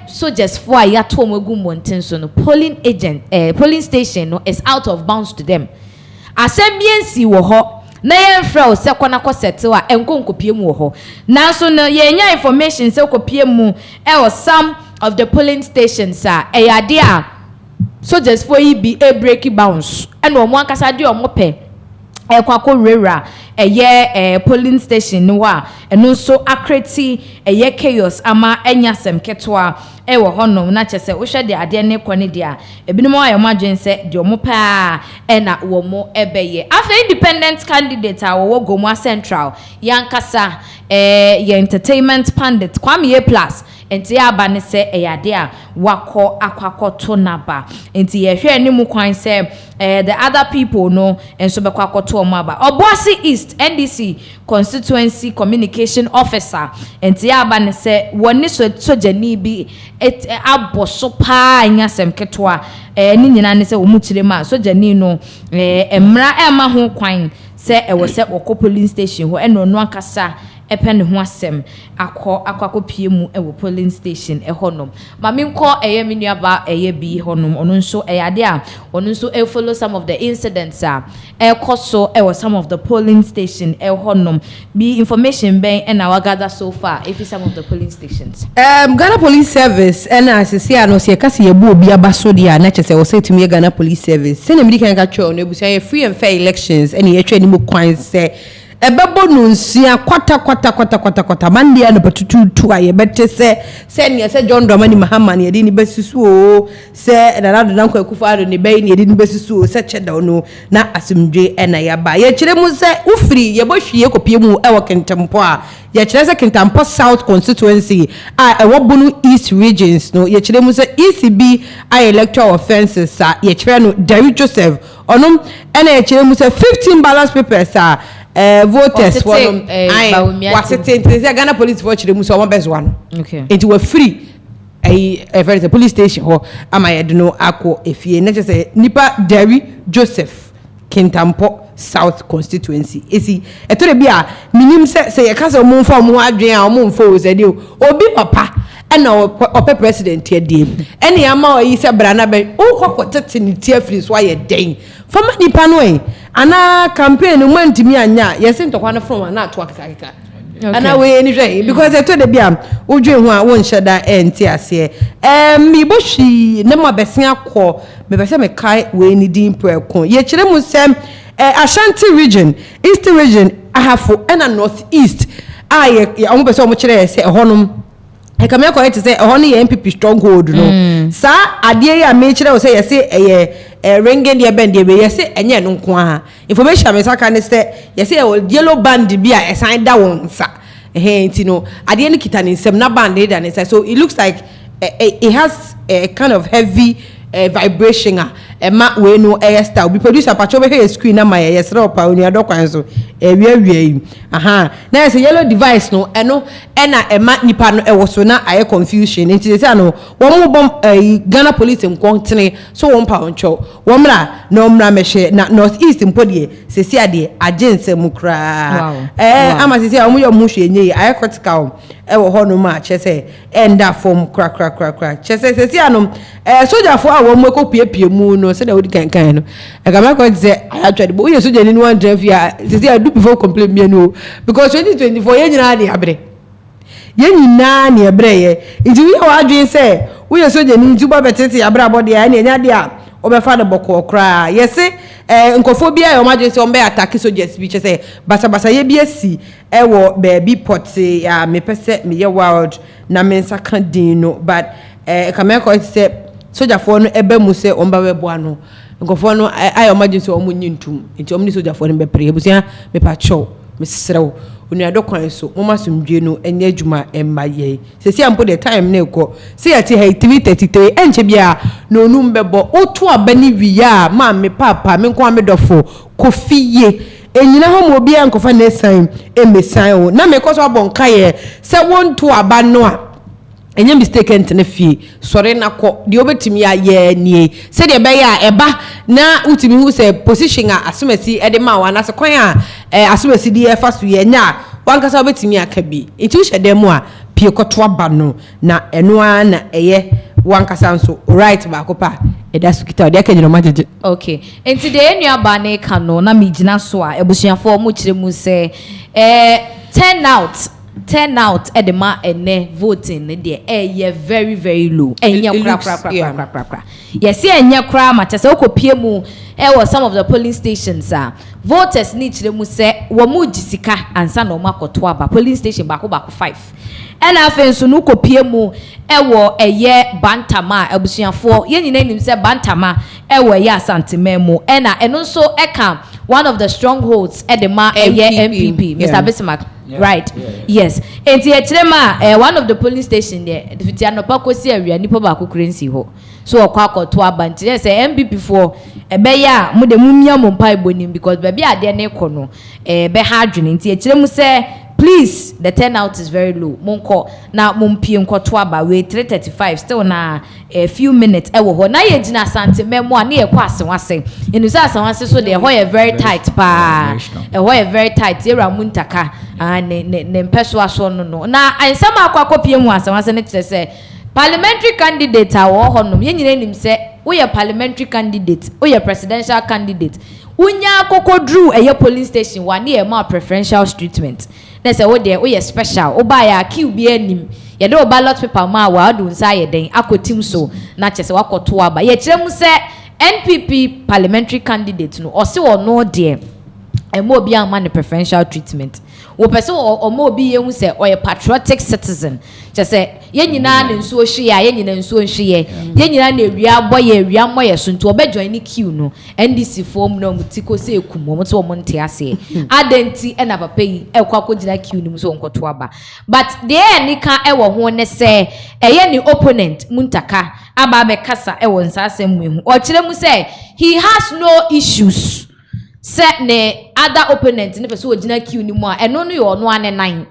soldiers for ya to omogu mountain so no polling agent polling station no is out of bounds to them asemiensi wo ho na ye fra o se kwana ko settle a enkonkopie mu wo ho na so no ye nya information se kopie mu some of the polling stations ade a soldiers for yi be a break bounds and omo akasa de omo pe kwako rera polling station no wa eno so akreti chaos ama enyasem ketwa wo honom na chese wo hwe de ade ne kone dia ebinom ayo madwen se de omo pa na wo mo ebeye afa independent candidate a wo Gomwa Central yankasa ye entertainment pandit Kwame plus enti aba ne se ade a wako akwakoto naba enti ye hwe ni mu kwan se the other people no enso be kwakoto omo aba Obuasi East NDC Constituency Communication Officer enti aba ne se woni sojani bi aboso pa nyasem ketwa ni nyina ne se wo mu kire ma sojani no emra ema ho kwan se wo se okọ polling station ho eno no akasa epen ho asem akọ mu polling station honom mami nko menuaba bi honom ono nso ade a ono nso follow some of the incidents koso some of the polling station honom be information ben and our gather so far if some of the polling stations Ghana Police Service and asese ano se kase ye bu obi abaso dia na chese wo setumi Ghana Police Service se na midi kan ka twa no ebusia free and fair elections and ye twa ni mu kwan se ebebo no nsia kwata mandia no patutu aye bete se ne se John Dramani Mahama ne yedi ni besisu o se na rado nan kwakufa ado ne bai ne yedi ni besisu o se cheda no na asumdwe na ya ba ye kire mu se ufiri ye bohwie kopie mu e wo kentempo a ye kire se kentempo South Constituency a wo bunu East regions no ye kire mu se ECB electoral offenses ye kire no Derry Joseph onum ena ye kire mu se 15 ballot papers voters one Ghana police for chire muso one best one okay it were free very the police station ho am I do no akọ efie na say nipa Derry Joseph Kintampo South Constituency esi etore bia minim se ye kasa mo mfa mo adwen a mo mfa o se de obi papa na ope president ye de ene ama oyi se brana be o kokotete ni tie free so aye den fama nipa no ana campaign no mantimi anya yesi ntokwa no from na ato akaka ana we ni hwe because eto de bia odwe hu a won hyeda enti ase mi bohwi ne ma besia akọ me be se me kai we ni din preko ye kire mu sem Ashanti region East region ahafo and North East aye omo be se omo kire se honom e come correct say honey MPP stronghold no sa ade ya me kire o say yes ringen de bend de be yes enye no nko ha information me saka ne say yes yellow band bi a esan da won sa nti no ade ne kita ne nsem na band de da ne say so it looks like it has a kind of heavy vibration ma we no style be producer pacho be here screen na my yes ropa oni adokwan so wi aha na say yellow device no eno na ma nipa no ewo so na aye confusion nti say no wo mo bom Ghana police nkontene so wo mpa oncho wo mra na mra mehwe na north east mpodie sesi ade agency mu kra ama sesi a wo yo mu hwe enye aye critical ewo ho no ma che say enda form kra che say sesi anom soldier for a wo mo ekopie mu no say na wodi kan no agama ko say actually but we soldier ni one drive ya sesi a do before complain me no because 2024 ye nyina de abre ye nyina ne abre ye nti we wa adwen say we soldier ni nti ba betete abre abode ya na nya de a obefa de boko kra yesi nkofo bia e o madwen say o be attack soldiers bi che say basa ye bi asi ewo baby pot ya me pese me ye world na me nsa kan din no but kamera ko say soldier for no ebe mu say o mba we boa no nkofo no ayo madwen say o mu nyintum nti o mu soldier for no be pre ebusia me pa chow me srew onu adokwan so mo masomdwe no enye adwuma emma ye sesi ampo the time na ekọ se ya ti 333 enche bia no onu mbebo otu abani wiya ma me papa me nko amedofo kofiye enyina ho mo bia nkofa na esan emesan o na me koso abonka ye se wonto aba no a enye mistake ntene fie sore na ko de obetimi ya ye nie se de be ya eba na utimi hu se position a asomasi ede ma wa na se kwan a asomasi di e fa so ye nya wankasa obetimi aka bi nti wo hyede mu a pie koto aba no na eno a na eye wankasa nso right ba ko pa eda su kita de aka nyino majeje okay nti de enu aba na ka no na me gina so a ebusuafo mo kire mu se turnout edema ene voting ne de ye very very low enye kra yes enye kra ma chese okopie mu was some of the polling stations voters ni kire mu se wo mu gisika ansa na o makoto aba polling station bako 5 ena afenso no kopie mu ewo eye bantama abusuafo ye nyina nim se bantama ewo ye Ashanti memo ena eno nso eka one of the strongholds edema eye MPP Mr. Bismarck right yes enti echirema one of the polling station there fiti anopa kosi awia nipa ba kokurensi ho so okwakoto abanti yes MPP for ebeya mu de mumia mo mpa ebonim because baby ade na ekono be ha adwene enti echiremu se please the turnout is very low monko na mompie nkoto aba we 335 still na a few minutes ewo ho na ye gina Ashanti memo a na ye kwa asewase enu sa asewase so de ho ye very tight pa ho ye very tight era muntaka ne mpeso aso no na ansama akwa mu asewase ne kire se parliamentary candidate awo ho no ye nyina nim se wo ye parliamentary candidate wo ye presidential candidate unya kokodru eye polling station wa na ye ma preferential treatment na say wo de wo ye special wo ba ya kill bi anim ye de wo ballot paper ma wa do nsa ye den akotim so na chese wakoto aba ye kire mu se NPP parliamentary candidate no o se wo no de emo obi ama ne preferential treatment wo pese o mo obi ye hu se o ye patriotic citizen chese ye nyina ne nsuo hwe ya ye nyina nsuo hwe ye nyina na ewia boye so nti obejoin ni queue no NDC form no mutiko se ekum mo to mo nte ase adenti e na papa yi e kwa kogina queue ni so nkoto aba but the ni ka e wo ho ne se eye ni opponent muntaka aba be kasa e wo nsasem mu hu o kire mu se he has no issues set ne other opponent ne person ogina queue ni mu a eno no yo no ane nan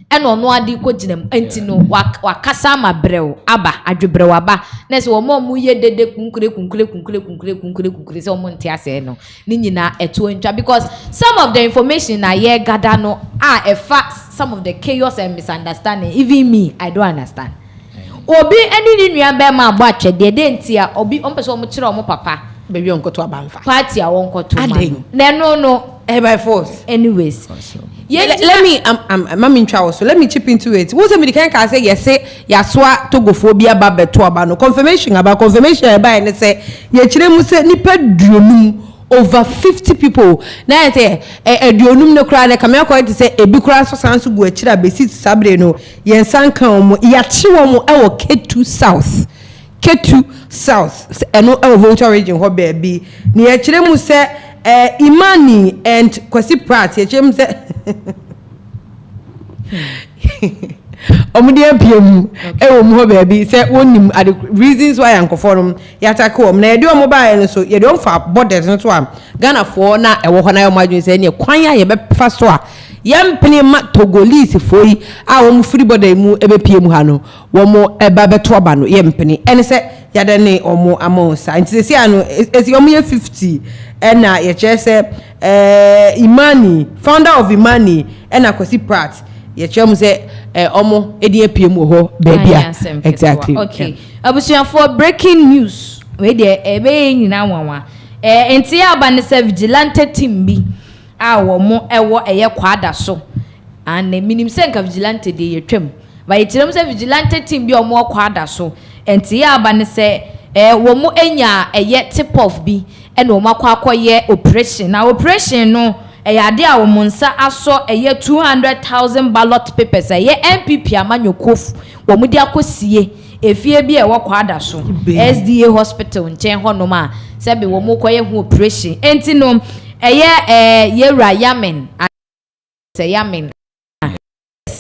eno no adi ko ginam anti no wakasa ma brew aba adwebrew aba na se wo mu ye dede kunkure se wo nte ase no ni nyina eto ntwa because some of the information na ye gather no some of the chaos and misunderstanding even me I don't understand obi eni ni nua be ma agbo atwede de ntia obi ompeso mo kire omo papa baby onkoto abanfa party a wonkoto man no by force anyways let me mami ntwa so let me chip into it what me can say yes say yasoa togophobia babeto aba no confirmation aba ne say ye kire mu say nipa duonum over 50 people na say aduonum no kra na kamia ko say ebi kra so san so gu akira besi sabre no yen san kan omo ya chi omo e wo K2 South eno e Volta region ho baby ni ya kire mu say Imani and Kwasi Pratt ya kire mu say omudi apiem e wo ho baby say wonim at the reasons why ankoforum ya take wo na ye de omo ba ye so ye de fa borders no to am Ghana for na e wo ho na ye madwin say ne kwan ya ye be fa so a yampene ma Togolese foi a wo mu free border mu e be piem ha no wo mo e ba beto ba no yampene ene say ya de ne omo amonsa nti se ano esi omo ye 50 na ye che say Imani founder of Imani na Kwasi Pratt ye chem say omo edi apiem ho baby exactly okay abusuan for breaking news we dey ebe nyina wanwa enti ya ba ne say vigilante team bi a wo mo ewo eye kwada so and minim say nka vigilante dey yetwam ba yetirem say vigilante team bi omo kwada so enti ya ba ne say wo mo enya eye tip off bi ena wo makwakoye operation na operation no ade a wo nsa aso 200,000 ballot papers MPP amanyokof wo mudi akosie efie bi e wo kwada so SDA hospital nchen honom a sebe wo mokoye ho operation enti no yera yamen yamen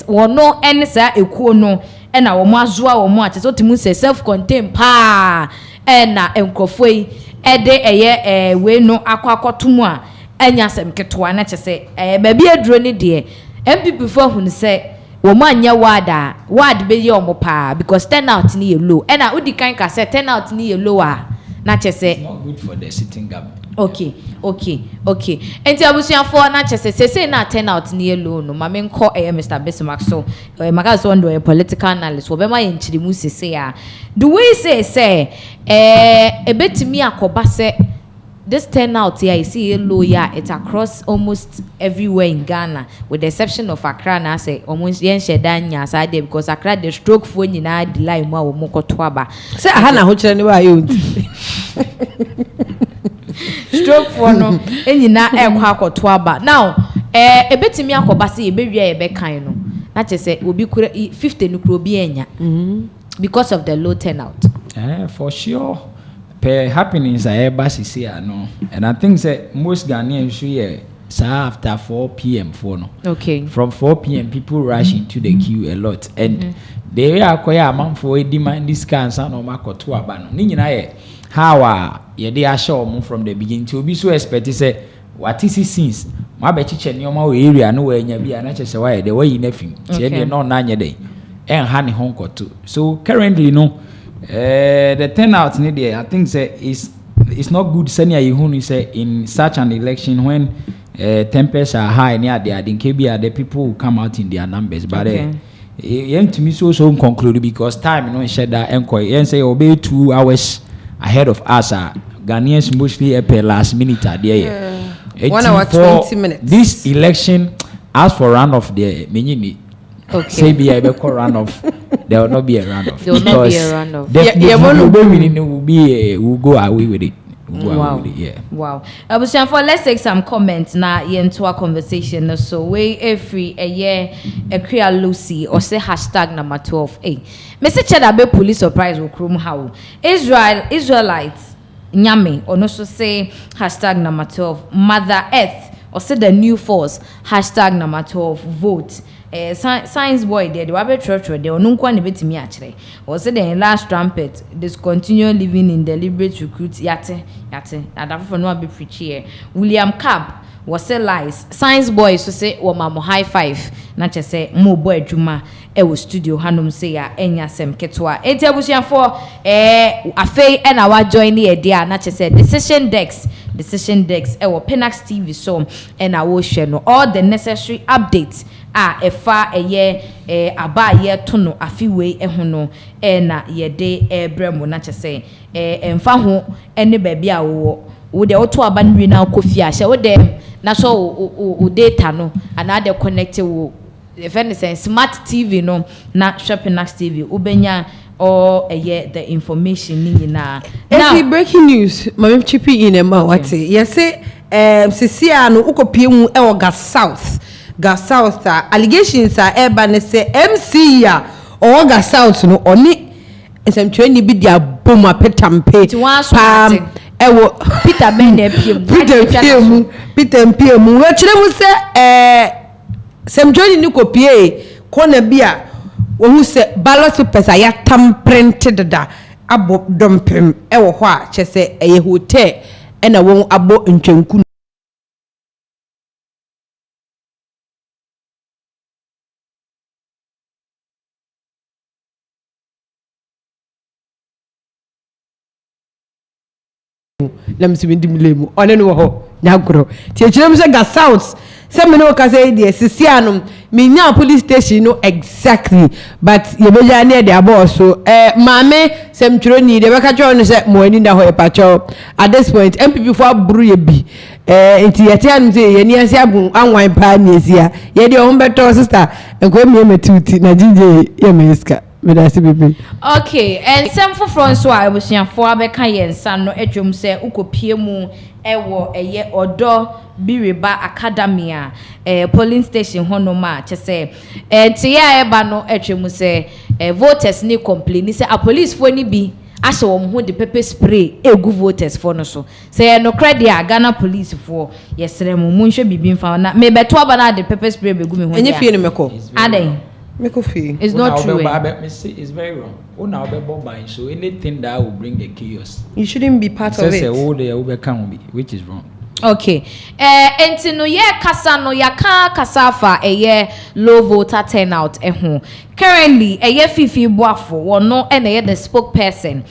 wono ensa ekuo no na wo azoa wo mo ate so timu se self contained pa na enkofoi ede we no akwakotomu a enya sem ketwa na chese baabi aduro ne de MPP for hu se wo ma anya ward be ye omo pa because turnout ni low and na udi kan ka se turnout ni low a na chese not good for the sitting government. Okay enti abusuan for na chese se na turnout ni low no ma me nko Mr. Bismarck so maka so ndo political analyst wo be ma ye nchirimu sese a the way say ebetimi akoba se this turnout here, I see low here. It's across almost everywhere in Ghana, with the exception of Accra. And I say almost yen shedanya side because Accra the stroke phone in a delay more moko twaba. Say Hana ho chere ni wa you. Stroke phone no eni na ekwa akotwaba. Now ebetimi akoba se ebewia ebe kan no. Na che say obi kura 50 no kura obi enya. Because of the low turnout. For sure. Per happenings are basisi no, and I think that most Ghanaians should after 4 p.m. for no. Okay. From 4 p.m. people rush into the queue a lot, and they are quite a man for a demand this can sound or mark or two abano. Nina how they are sure from the beginning to be so expected. Say what is it since my betty and your area nowhere in your be an why the way you nothing. Say no 9 day and honey honk or two. So currently no. The turnout in there, I think it's not good. Senior you say in such an election when tempers are high near there, then the people will come out in their numbers. But to me so conclude because time shed that enquiry and say obey 2 hours ahead of us. Ghanaians mostly appear last minute at there. 1 hour 20 minutes. This election, as for runoff, the many. Okay. Say be a runoff. There will not be a runoff. There will not be a runoff. We'll go away with it. Wow. Wow. Let's take some comments now into our conversation. So we every a year a create Lucy or say hashtag number 12. Mr. Chedabe police surprise will chrome how Israelites Nyame or no so say hashtag number 12 Mother Earth or say the new force hashtag number 12 vote. Science boy there the wabe church there no kwa ne betimi akire or say the last trumpet discontinue living in deliberate recruit yate adafo no be preach here William Cab was say lies science boy so say wo mamo high five na che say mo boy adwuma e wo studio hanom say ya enya sem ketwa enti abusuan for afei e na wa join here there na che say decision decks e wo pinaxtv so e na wo hwe no all the necessary updates efa aba ye to no afiwe ehono na ye de bremo na chese emfa ho ene baabi a wo de oto aba nwi na kofi a hye wo de na so o data no ana de connect wo if any sense smart tv no na shopping next tv ubenya all the information now. Now breaking news, my chippy in a mouth. What yes Cecilia no ukopie mu e Gas South allegations are eba say MC ya or Gas South no oni nsem tweni bi dia boma petampe pam ewo Peter Mpiem we kire mu se sem tweni ni kopie kona bia wo hu se ballot papers ya tamprinted da abo dompem ewo ho a che se eye hotel ena won abo ntwanku lam si bindi milemu one no ho nyagro ti echirem se Gas South se me no ka say dey sisianum me nya police station no exactly but ye beja na dey abo so maame sem twiro ni dey beka twa no se mo ani da ho e pacho at this point MPP for aburu ye bi enti ye tiam say ye ni ase abun anwan pa ni esia ye dey o mbeto sister enko me metuti na jinje ye meska. Okay, and some for France so I was here for abeka yensa no edwom se ukopie mu ewo eye odo biriba academia polling station honoma che se tia eba no etwem se voters ni complain say a police for ni bi ahye wo ho de pepper spray egu voters for no so say no credit a Ghana police for yesere mu nhwe bibi mfa na me beto aba na de pepper spray begu me ho enye fie ni meko aden it's not true. It's very wrong. So anything that will bring the chaos, you shouldn't be part of it. Which is wrong. Okay. Enti no ye kasa no yaka kasafa low voter turnout currently fifi boafo wono ene the spokesperson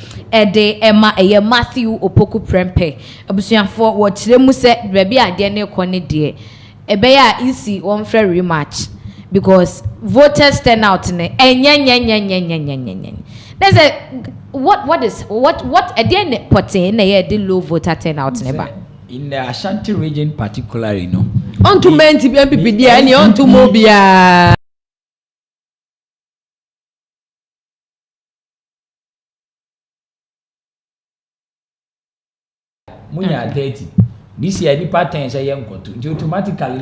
de Emma Matthew Opoku Prempe abusuafo wo kire mu se baabi ade ne kɔ ne de ebeya isi one fair rematch because voters turnout ne there's a what again pote na the low voter turnout ne ba in the Ashanti region particularly no on to menti MPP dia any on to mobia munya 30 this year the pattern say yenkoto automatically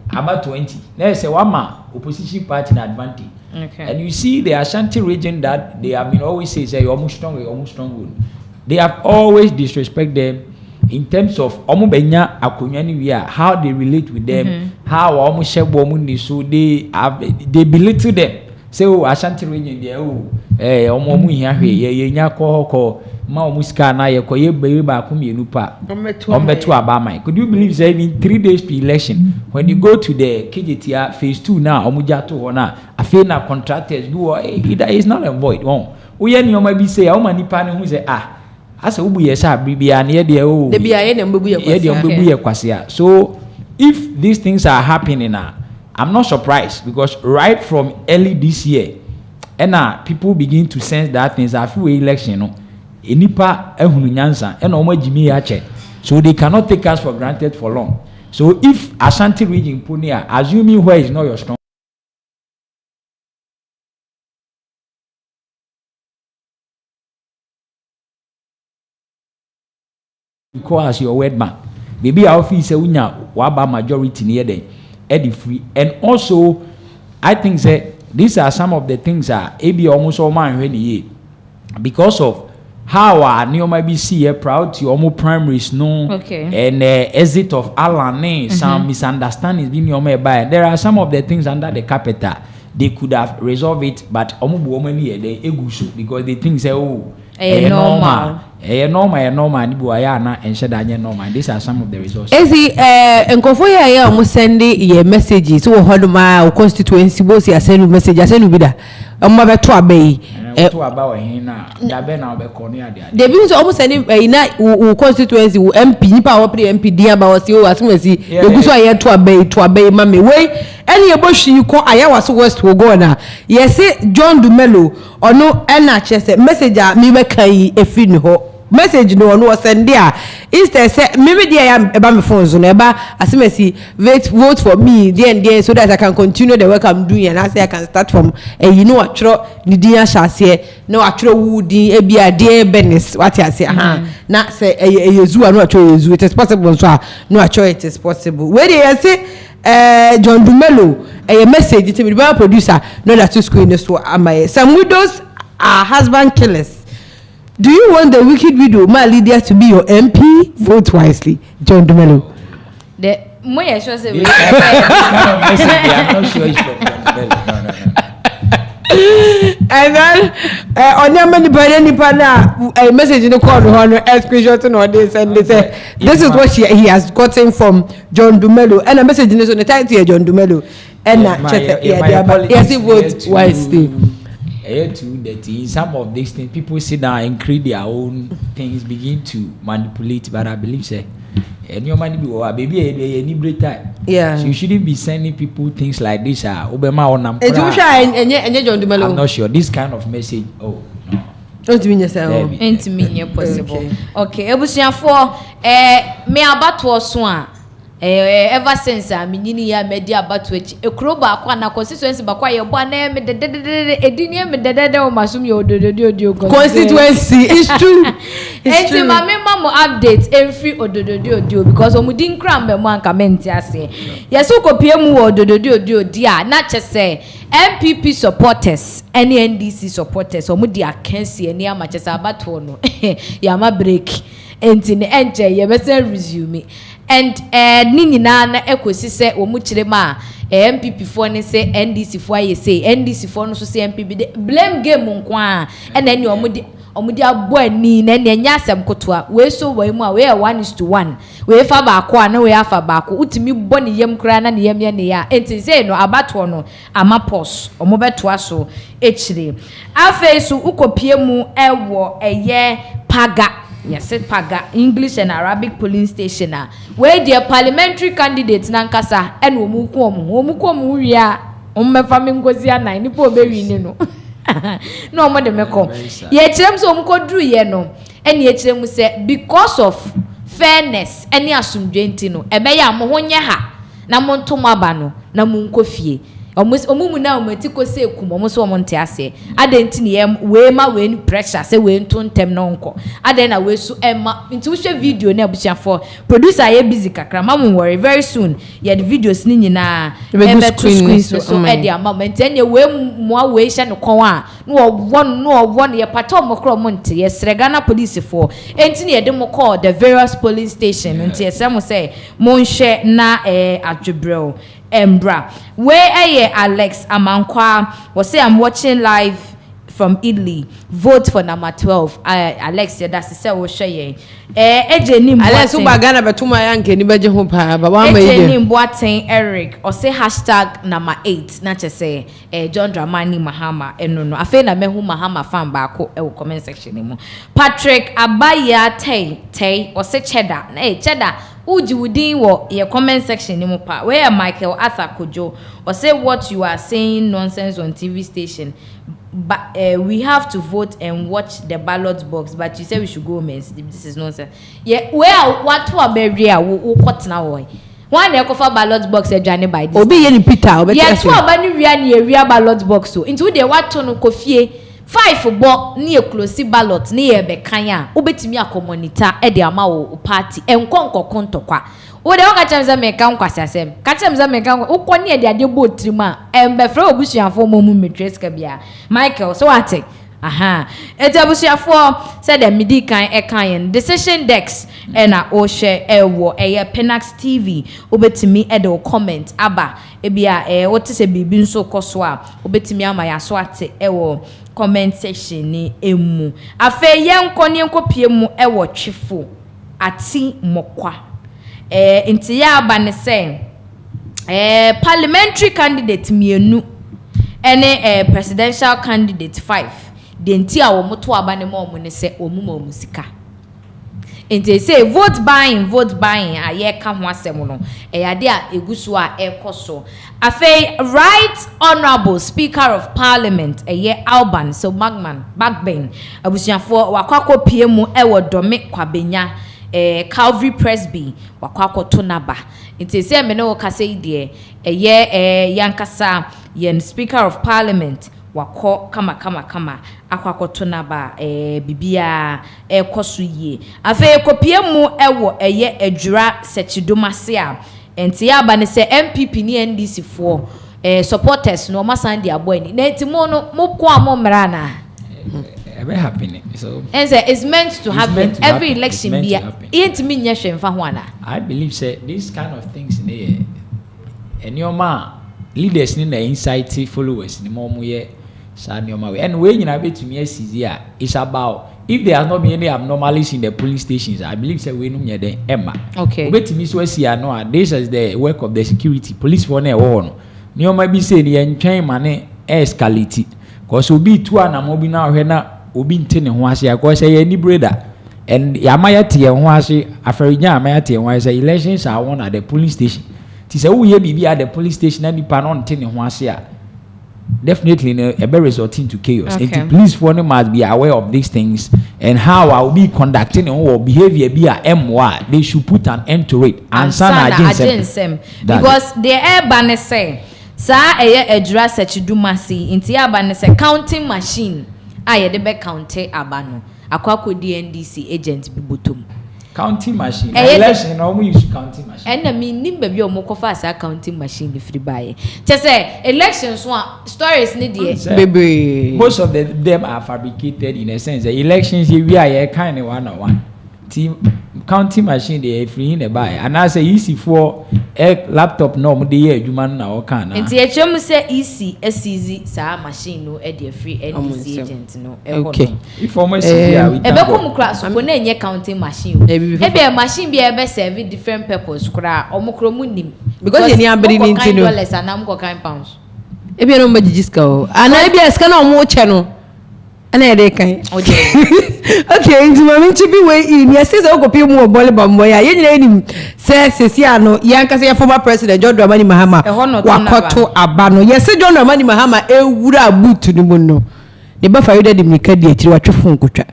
about 20 now say wama opposition party in advantage. Okay. And you see the Ashanti region that they have been always say you're almost strong. They have always disrespect them in terms of omubenya akunyani we are how they relate with them, how almost share woman so they belittle them. Say Ashanti region they omomu hiahwe ye nya ko ma omuska na ye ko ye ba ko mienu pa ombeto abamai. Could you believe say in 3 days to election when you go to the KJT phase 2 now omuja to na afi na contractors do it is not a void won we any oma bi say o manipa ne hu say asa ubu ye sa bibia na ye de o de bia ye na mbebu ye kwase so if these things are happening now I'm not surprised because right from early this year people begin to sense that things after election no enipa ehunu nyansa omo jimi ya che so they cannot take us for granted for long. So if Ashanti region Punia assuming where is not your strong because your word man maybe our office say unya waba majority near them Eddie free and also I think that these are some of the things that AB almost all man really because of how our new might see proud to almost primaries no and exit of Alan some misunderstandings being your by there are some of the things under the capital they could have resolved it but almost woman here they egushu because they think say normal and said normal. These are some of the results. Ezi enkofo ya almost send ye messages so hodoma constituency boss ya send message ya send bida omma beto abai to about hina ya be na be koni ade they be so almost send na constituency MP nipa wo pre MP dia ba wasi o asumasi eguso aye to abai mame we eni ebohwi ko ayawa so west wo go na yes John Dumelo ono na chese message a mi be kai efini ho message no no send there instead say maybe there am eba me phone so na eba asemesi vote for me there so that I can continue the work I'm doing and I say I can start from you know atro ni din ahase no atro wudi e bia there business what I say na say yezu no atro yezu it is possible so no atro it is possible where they say John Dumelo a message to the producer no that to screen so am I some widows are husband killers. Do you want the wicked widow, my leader, to be your MP? Vote wisely, John Dumelo. The more I sure say, I'm not sure it's from John Dumelo. No. And then on your money by any partner, a message in the corner, a screenshot and all this, and they say this is what he has gotten from John Dumelo, and a message in the title John Dumelo, and yes, he vote wisely. Too that in some of these things people sit down and create their own things, begin to manipulate, but I believe say and your money be baby any break time. Yeah. So you shouldn't be sending people things like this. Obama or Nam. John Dumelo. I'm not sure. This kind of message, oh no. Don't mean yourself. Ain't mean possible. Okay. Ebusia for me about was one. Ever since minini ya media abatu echi ekroba akwa na constituency bakwa ye bo na me edini me dedede o masum ye odododio constituency is true. It's true. Ma mo update every odododio because omudi nkra mbemo anka menti ase yeso kopie mu odododio dia na chese MPP supporters any NDC supporters omudi akensi eni ama chese abatu no ya ma break enti ne enje ye bese resume and ninyina na ekosi se omu kirema MPP for ne se NDC for aye say NDC for no so se MPP de blame game nko a na eni omudi abo ani na eni nya asem kotoa we so we mu a we 1:1 we fa ba ko a na we afa ba ko utimi bo ne yem kra na ne yem ye ne ya enti say no abato no amapos omo betoa so echire afa so ukopie mu ewo eye paga. Yes, Paga English and Arabic polling station. Where the parliamentary candidates nankasa and omukom uria famingozia na ni po be win no. No more de meko. Ye chirem so omkodru ye no. And ye chirem say because of fairness any asumdwenti no ebe ya mo honye ha na mo ntomo aba no na mo nkofie. Omumu na omatiko se ekum omuso omonte ase adenti ne we ma we ni pressure se we ntontem no nko aden na we so ema nti wo hwe video na abusiafo producer ye busy kakra ma mo worry very soon ye the videos ni nyina ebe to screen so e dia ma nti ne we mo we hye ne kon a no won ye pato mo kro monte ye srega na police for enti ne ye de mo call the various police station nti ye se mo say mo nhwe na adwebrel Embra. Where are Alex Amankwa? Was say I'm watching live from Italy. Vote for number 12. Alex, that's the say we share. Alex ubagana betuma yanke ni beje ho pa ba wa mai Boateng Eric or say hashtag number 8 na che say John Dramani Mahama no afa na mehu Mahama fan ba ko e comment section mu Patrick Abaya Tay or say cheddar cheddar uji wudin wo your comment section ni mu pa where Michael Arthur Kojo or say what you are saying nonsense on TV station. But we have to vote and watch the ballot box. But you say we should go, miss. This is nonsense. Yeah, well, what to a berry? What now? One ecofa ballot box a journey by this. Obi yeni Peter. Yeah, two abani real ballot box. So into the what to no coffee 5 bo near close ballot near bekanya. Obetimi a communita e de ama o party enkonko konto kwa. O de oka chamza meka nkwasasem. Ka chamza meka ukoni e de ade bo trima. Embefre obusuafo momu metres ka bia. Michael so ate. Aha. Ete obusuafo said the midi kan e kan decision decks e na o share ewo eye pinaxtv. Obetimi e de comment aba e bia wote se bibi nso koso a obetimi ama ya so ate ewo comment section ni emu. Afa yenkoni enkopie mu ewo twefo ati mokwa. Inti ya aba ne say parliamentary candidate mienu ene presidential candidate 5 de nti a wo moto aba ne mo ne say omu sika and they say vote buying a ye ka ho asem no e yade a egusu a ekoso afei right honorable speaker of parliament ye Alban so Bagbin abusuafo wakwakọ pie mu e wo dome kwabenya Calvary Presby wakwakọ to naba nti say me no ka say de ye yankasa yen speaker of parliament wako kama akwakọ to naba bibia ekoso yie afei kopie mu ewo eye adwura sechidomase a enti aba ne se MPP ni NDC for supporters no masandi aboani na enti mo no moko amomra na very happy so and say it's meant to happen every election be enti mi nya hwemfa ho ana I believe say this kind of things in here and your man leaders ni na insight followers ni mo ye and when you have to me here, it's about if there has not been any abnormalities in the police stations, I believe say we know the Emma. Okay. But to me so see no this is the work of the security police for na one. You might be say the entwin money escalate because obi two na mo bi na hwe na obi ntene ho ase because say any brother and yamaya tie ho ase afarinya amaya tie ho ase elections are won at the police station. Ti say wo ye bibi at the police station na nipa no ntene ho ase a definitely a better resulting to chaos. Okay. And the police for must be aware of these things and how I will be conducting or behavior be a MY. They should put an end to it. And because the air banner say, "Sir, a dress that you do masi into your banner say counting machine. I had the back counter abano. Aquaco DNDC agent bibutum." Counting machine. Election no we use counting machine. And I mean nimbe bi omoko fa sa counting machine the free buy. Just say elections one stories need baby. Most of them are fabricated in a sense. The elections we are kind of one. Team counting machine they free in the buy. And I say easy for a laptop no the year human na can. And the HM say easy sa machine no e dey free NDC agent no. Okay. If almost here we ebe kom kra so na enye counting machine. Ebe a machine be ebe serve different purpose kra omokro mu nim. Because any abiri ni ntino. $dollars and am go kind pounds. Ebe no magijiska o. Ana ebe eska na omo che no. Ana ede kan. Okay, into my chibi way in yes says okopi mu obole bambo ya ye nyina enim say sesia no yankasa ya former president John Dramani Mahama wakoto aba no yes John Dramani Mahama ewura abutu ni mu no ne ba fa yode de mika di akiri watwefo nkotwa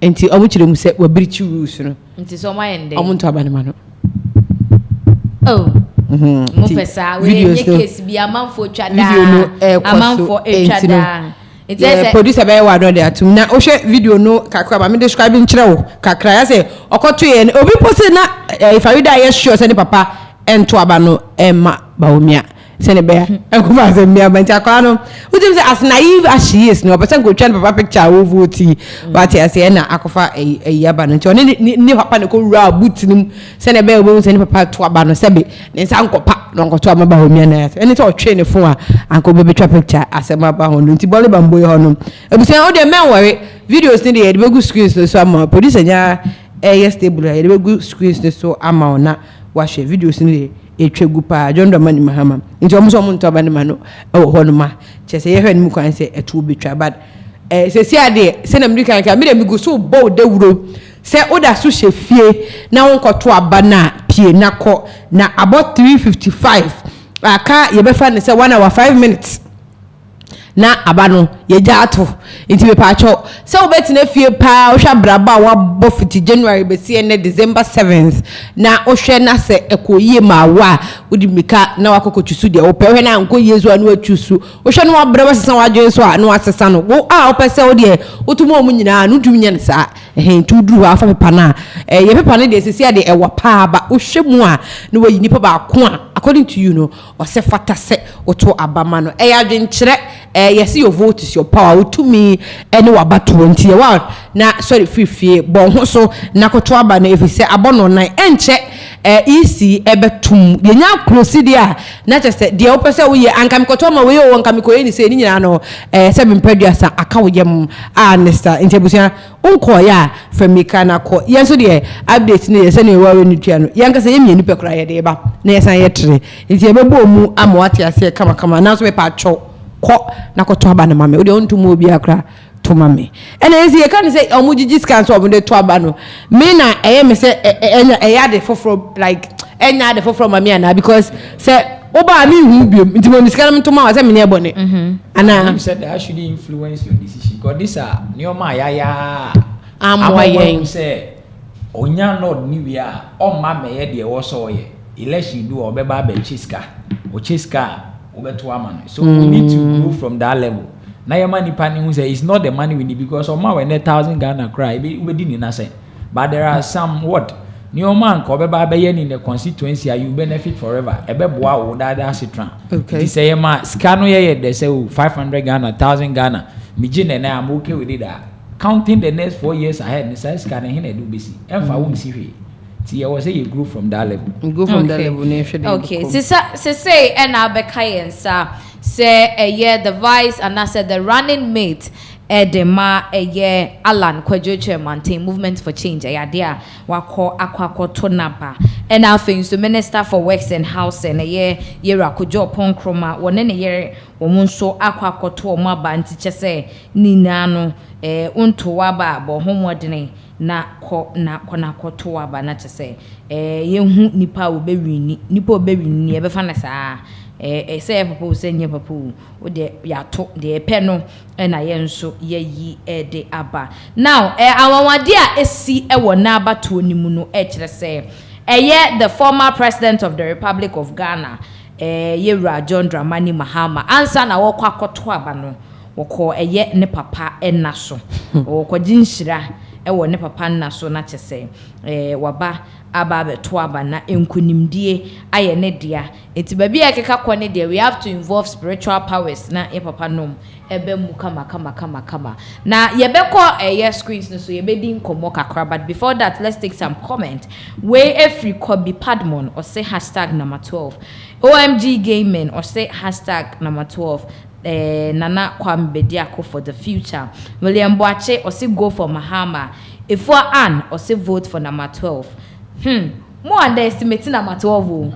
enti omu kire mu se wabirichi rules no enti so mayende omu nto aba ne ma no oh mo pesa we nye case bi amanfo twada amanfo etwada. Yeah, producer by one on there too. Now, Oshe video no kakra. I'm describing chiro kakra. I say, okoto ye. Obi post na if I read that sure send papa ento abano Emma baumia. Send bear. Enkuba se me abanta kwano. Utim say as naive as she is no, but go try papa picture wo voti. But I say na akofa e yaba no. Nti ni papa ne ko ra boot nim. Send bear obo send papa to abano sebe. Ne nsa nkopa. Nonkoto amaba homia na ene to train phone a anko be betwa picture asema ba hono nti bole bamboy hono ebusia o de men worry videos ni de be gu screens so ama producer nya stable de be gu screens so ama ona wahwe videos ni etwegu pa John Dramani Mahama nti omo so nto ba ne ma no hono ma chese ye hwe ni mu kwan se etu betwa but se si ade se na mrika ka me de gu so bo de wuro se oda so hye fie na wonkoto aba na pie na ko na about 3:55 aka ye be fa ne se 1 hour 5 minutes na aba no ye ja ato nti be pa cho se obeti na fie pa o hwa braba wa bo fiti January be se na December 7th na o hwe na se ekoyie ma wa odi mika na wakokochusu de o pe hwe na nko yezu anu achusu o hwe no wa braba sesa wa dwen so a no asesa no wo a o pe se o de otumo omu nyina no dum nya ne sa tu duru afa pepa na ye pepa ne de sesi ade e wa pa ba o hwe mu a no wa yini pa ba ko a according to you no o se fata se o to abama no e ya dwen kire yes your vote is your power to me any waba 20 wow na sorry fifie bon ho so na koto aba na efi se abono nan enche isi ebetum ye nya close dia na chese dia opese wo ye anka mikoto ma wo ye wo anka mikoye ni se ni nyina no se bimpeduasa aka wo yem anesta intebusia unko ya famika na ko ye so de update ni ye se ne wa we ni tua no ye anka se ye mienu pekura ye de ba na ye san ye tre nti ebebo mu amawate ase kama na so be pa cho ko na ko to aba na mame o de onto mu obi akra to mame and ezi e kan say omujiji scan so omo de to aba no me na me say eya de foforo like enya de foforo mame na because say oba mi hu biom nti mo nisika na ntoma wa say me ne ebone ana you said that should influence your decision because this are neoma yaya amwayen say onya no ni wi a o ma me ye de wo so ye election do obeba be chiska o chiska obeto ama so we need to go from that level na your money pani who say it's not the money we need because o ma we 1,000 Ghana cry we di ni na say but there are some what new man ko be ba be ye in the constituency you benefit forever ebe boa wo dada sitran okay this say ma scano ye they say 500 Ghana 1,000 Ghana mi gine na am okay with it that counting the next 4 years ahead say scano hin do besi emfa wo msi hwe ti ye was say you grow from that level that level na hwe okay say and abekayensa say the vice and I said the running mate Edema Alan Kwajoche maintain movement for change dia wako akwa tonapa and now things the minister for works and housing yera kojo ponkroma wone ne yere womunso akwa to ma ba ntiche se nina no unto waba bo homodene na koto waba na chese yehu nipa obewini e be fa na saa say papa say nye papa o de ya to de pe no na ye nso ye yi de aba now awawade a esi wo na abato onimu no kire say the former president of the Republic of Ghana Yewura John Dramani Mahama ansa na wo kwakoto aba no wo ne papa na so wo jinshira wo ne papa na so na chese waba aba beto aba na enkunimdie aye ne dia enti baby akeka kwane dia we have to involve spiritual powers na e papa nom ebe mu kama na yebeko screens no so yebedi nkomo kakra but before that let's take some comment where every could be Padmon or say #number 12 OMG gaming or say #number 12 Nana Kwambediako for the future William Boache or say go for Mahama if for Ann or say vote for number 12 more underestimating number 12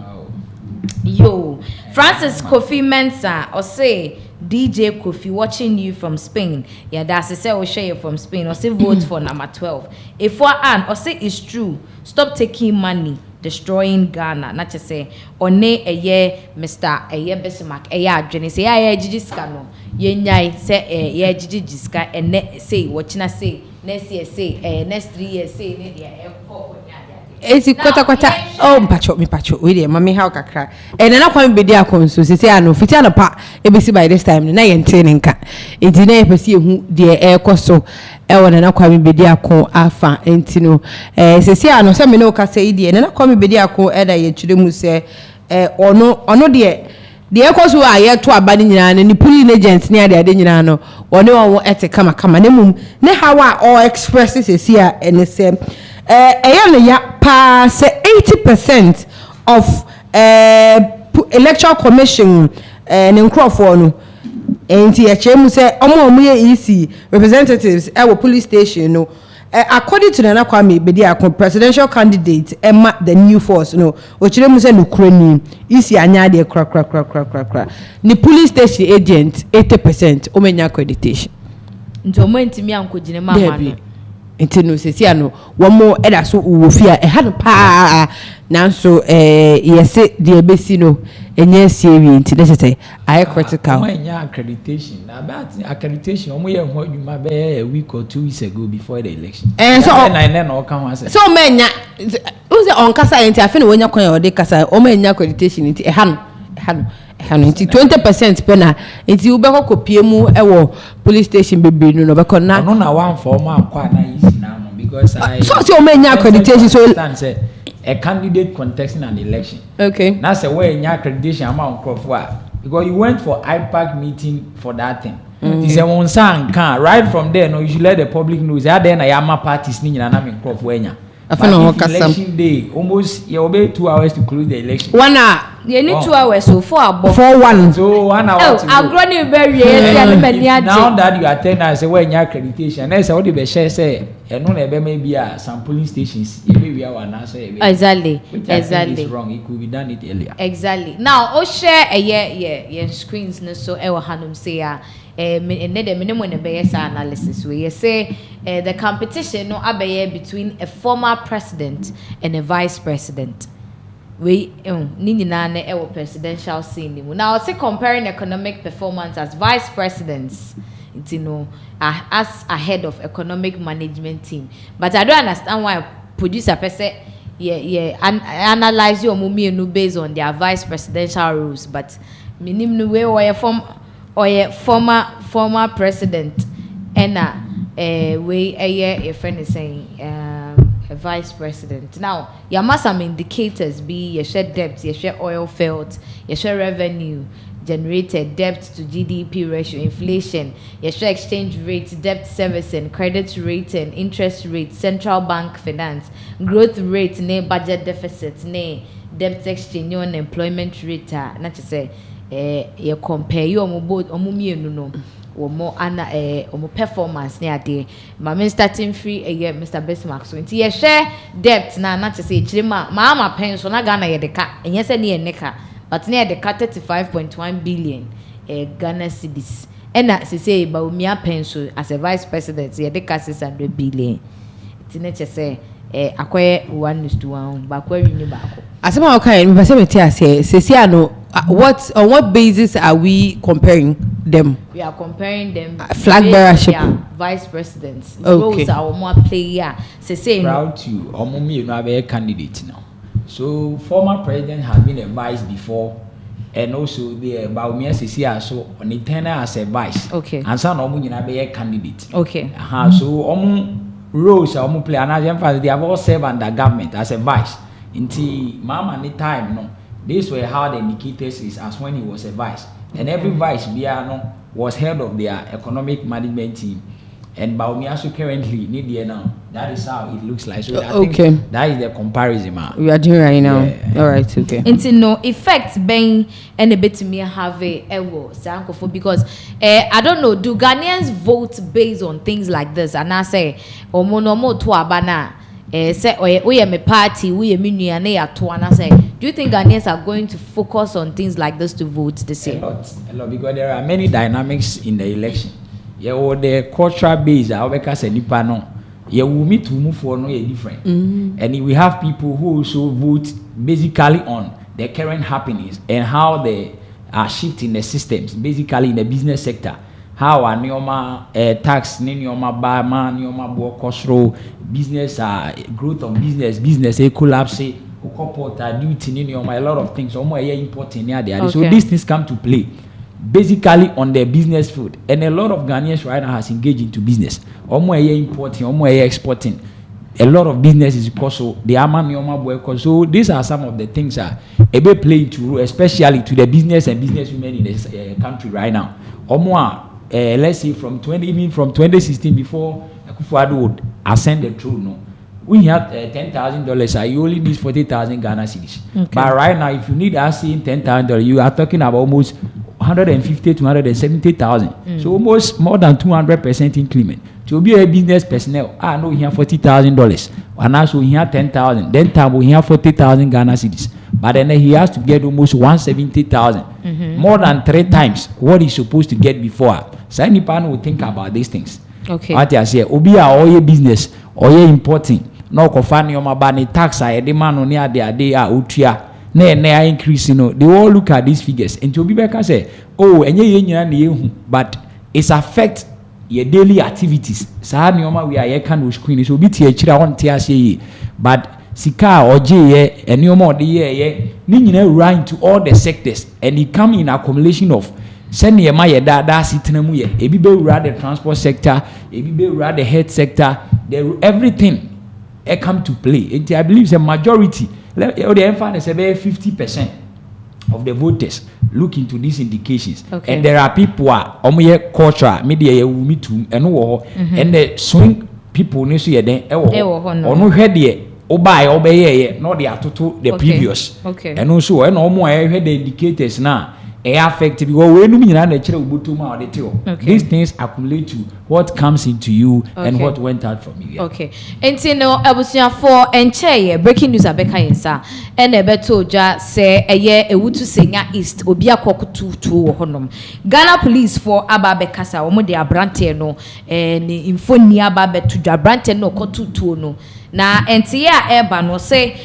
yo Francis Kofi Mensah or say DJ Kofi watching you from Spain yeah that's a say or share you from Spain or say vote for number 12 if for Ann or say it's true stop taking money destroying Ghana not to say one Mr. Besimak adwene say jijiska no ye nyai say jijiska and say watching say next year say next 3 years say ne dia esi kwata mpacho we dey mami how kakra na kwa bedi akonso sisi ano fiti ano pa ebesi by this time na yente ne nka edi na yepesi ehu de ekoso na kwa bedi akon afa entino sisi ano se me no ka say de na kwa bedi akon da ye twire mu se ono de ekoso a ye to aba ni nyina ni pulling agent ni ade nyina no one wo ete kama ne mum ne hawa all express sisi a ene se ya pa say 80% of electoral commission ne nkrofo no enti ya chemu say omo ye EC representatives at police station no according to Nana Kwame Bediako presidential candidate Emma the new force no ochiremu say no krani EC anya de kra ni police station agent 80% omenya accreditation ntomo ntimi ankogine mama no enti no sesi ano womo eda so wofia ha no pa nanso yese de ebesi no enye siewi enti na say I critical omanya accreditation about accreditation omo ye ho adwuma be a week or 2 weeks ago before the election so na o kan wa say so menya who say on kasa enti afi no wonya kwan ya ode kasa omanya accreditation enti ha no enti 20% pena enti ubeko kopie mu ewo police station bebe no beko na no na one form akwa na easy na no because I so omanya accreditation so say a candidate contesting an election okay na say where nya accreditation amount crop for because you went for IPAC meeting for that thing is a one san can right from there no you should let the public know is that then I am parties ni nyina na me crop wenya election day, almost you obey 2 hours to close the election. 1 hour. You need 2 hours, so 4 hours. 4-1. So 1 hour. Oh, I'm running very now that you attend, I say, when your accreditation, I say, what the share say, and no, maybe some polling stations, we are one answer. Exactly. Which I think is wrong. It could be done it earlier. Exactly. Now, share a year screens, no, so Ewa Hanum say, minimum analysis where you say the competition no abaye between a former president and a vice president. We na ewo presidential scene. Now say comparing economic performance as vice presidents, you know, as a head of economic management team. But I don't understand why producer per se analyze your mummy based on their vice presidential rules, but minimum way or former president and a friend is saying a vice president. Now you must some indicators be your share debt, your share oil field, your share revenue generated, debt to GDP ratio, inflation, your share exchange rate, debt servicing, credit rating, interest rate, central bank finance, growth rate, budget deficit, debt exchange, unemployment rate, not to say you compare you both no more performance near day. My starting free Mr. Bismarck. So you share debt now, not to say mama pension na Ghana yedeka and yes any neka, but near the 35.1 billion Ghana cedis. And that say about me pension as a vice president yedeka 600 billion. It's not to say acquire 1:1 back where you back. Asema okay, me pese me say no. On what basis are we comparing them? We are comparing them. Flag bearership. Vice presidents. Okay. Roles are more player. Say proud to Omumi, you know, a candidate now. So former president has been a vice before, and also the Baumia Cecilia so on the tenor as a vice. Okay. And some Omu, you know, be a candidate. Okay. So Omu roles are Omu play, and as they have all served under government as a vice. Until Mama any time no. These were how the indicators is as when he was a vice. And every vice was head of their economic management team. And Baumiasu currently need now. That is how it looks like. So I think that is the comparison. We are doing right now. Yeah. All right, okay. Until no effects being and a bit to me have a because I don't know, do Ghanaians vote based on things like this? And I say omonomo to abana. Say we are a party, we are say. Do you think Ghanaians are going to focus on things like this to vote this year? A lot, because there are many dynamics in the election. Yeah, or the cultural base, I say nipa no. Yeah, we meet to move for no different. And we have people who also vote basically on the current happenings and how they are shifting the systems, basically in the business sector. How are Nioma tax, Nioma Bama, Nioma Bokosro, business, growth of business, collapse, duty, a lot of things, a important there. So these things come to play basically on the business food. And a lot of Ghanaians right now has engaged into business. Importing, exporting. A lot of businesses because so the so these are some of the things that a play to, especially to the business and business women in this country right now. Let's say from 2016 before Akufo-Addo would ascend the throne, no, we had $10,000. You only need 40,000 Ghana cedis. Okay. But right now, if you need $10,000, you are talking about almost 150 to 170,000. So almost more than 200% increment. To be a business personnel, I know he have $40,000, and also he have 10,000. Then time we have 40,000 Ghana cedis. But then he has to get almost 170,000, more than 3 times what he's supposed to get before. So anyone will think about these ththings. Okay. What I say, obi a all your business, or your importing, no kofani or mabani tax, I demand on near the day utia, nay increase, they all look at these figures. And to be back, I say, oh, and ye, but it's affect your daily activities. Sahanioma, we are a can with screen, so be teacher on TSA, but Sika or J, and no more the year, run to all the sectors, and it come in accumulation of send ye my that's it. A be rather the transport sector, a be rather the health sector, everything come to play. I believe the majority, the emphasis about 50% of the voters look into these indications. Okay. And there are people who are culture, media, and the swing people, or no head Obai obey not the atoto the previous. Okay. And also and almost I heard the indicators now. Affected because when you are the these things accumulate to what comes into you and what went out from you. Okay. And no, I was for and chair breaking news abeka insa and a beto ja say a year a wood to singer east obia koku to honum. Ghana police for ababekasa omo de abrante no and infonia babe to abrante no kotu to no. Na NTA Eba no say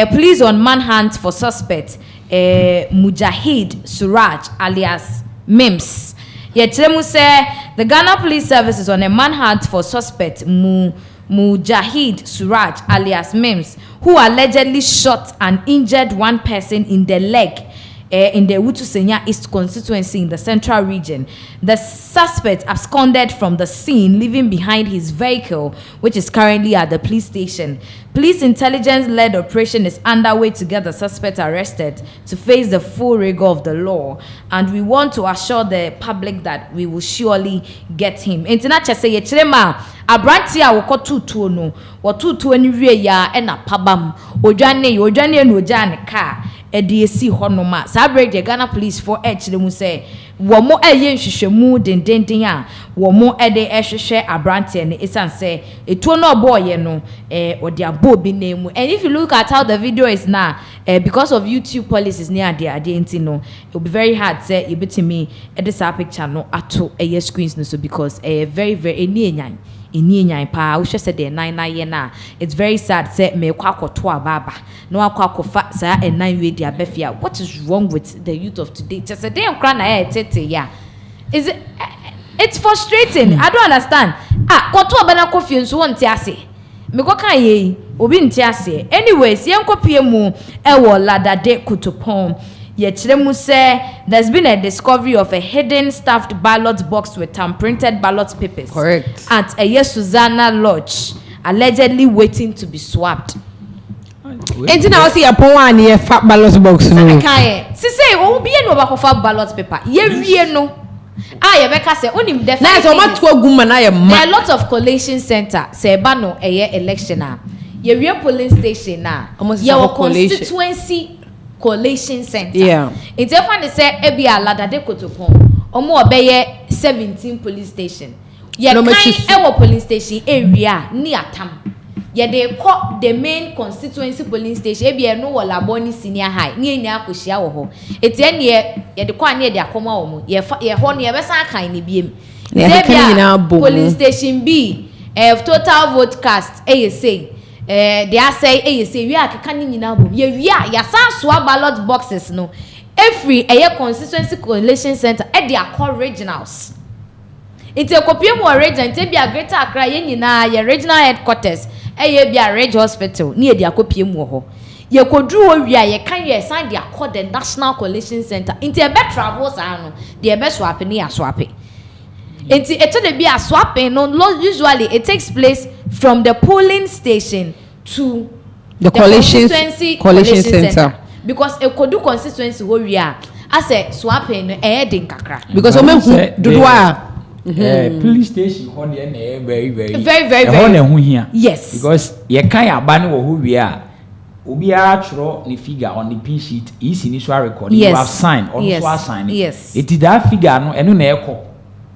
police on manhunt for suspect Mujahid Suraj alias Mims. Yetremu say the Ghana Police Service is on a manhunt for suspect Mujahid Suraj alias Mims, who allegedly shot and injured one person in the leg in the Wutusenya East constituency in the central region. The suspect absconded from the scene, leaving behind his vehicle, which is currently at the police station. Police intelligence-led operation is underway to get the suspect arrested to face the full rigor of the law, and we want to assure the public that we will surely get him. International say yechirema abranti a wokotutuo no wotutuo ni wie ya na pabam odwane no ojane car ediesi honoma sabre the Ghana police for echiremu say wo mo eye nhwehwemu dendenden a wo mo ede ehwehwe abranti ne esan say etuo no boy no odi abo bi nemu. And if you look at how the video is now, because of YouTube policies near the identity no, it will be very hard say you betimi this picture no ato screens no, so because very enyan pa we said the 9 year na it's very sad say me kwakoto ababa no akwakofa sa 9 we dia befia. What is wrong with the youth of today? Just a day nkra na tete ya is it, it's frustrating. I don't understand. Koto abana kofi nso wonte ase me ko kan ye obi nte ase. Anyways yen kopie mu ewo ladade kutopon yechiremu say there's been a discovery of a hidden stuffed ballot box with printed ballot papers. Correct. At a Susanna Lodge, allegedly waiting to be swapped. Enti na wasi yapon wa ni fat ballot box no. Okay. Si say o bi no ba ko fa ballot paper. Ye wie no. Ye beka say onim definitely. Na so matu aguma na ye ma. There are a lot of collation center say ba no election na. Ye wie polling station na. Ye constituency collation center. Yeah. It's often say ebi aladade kotopon. Omo obeye 17 police station. Ye no kind police station area ni atam. Ye dey call the main constituency police station ebi no wala boni senior high. Ni eni akohia wo ho. Eti ene ye dey call ani dey akoma wo mu. Ye ho ne ye besan kan ni biem. Police station B total vote cast say they are say say we are kekani nyina bom ye ya san so ballot boxes no every constituency collation center e dey call regionals. It's a copy of region it be a greater Accra ye nyina ye regional headquarters be a Reg hospital ni e dey copy mu ho ye kodru ho wi a ye kan ye san dey call the national collation center into e be travel sa no dey be swap ni aswap. It's to be a swapping no usually it takes place from the polling station to the collation center. Because a kodu constituency who we are as a swapping din kakra. Because police station very yes. Because ye kan abani wo who we are obi a chro ni figure on the pin sheet is initial record. You have signed or so sign it. Yes. It is that figure no enu na ekọ.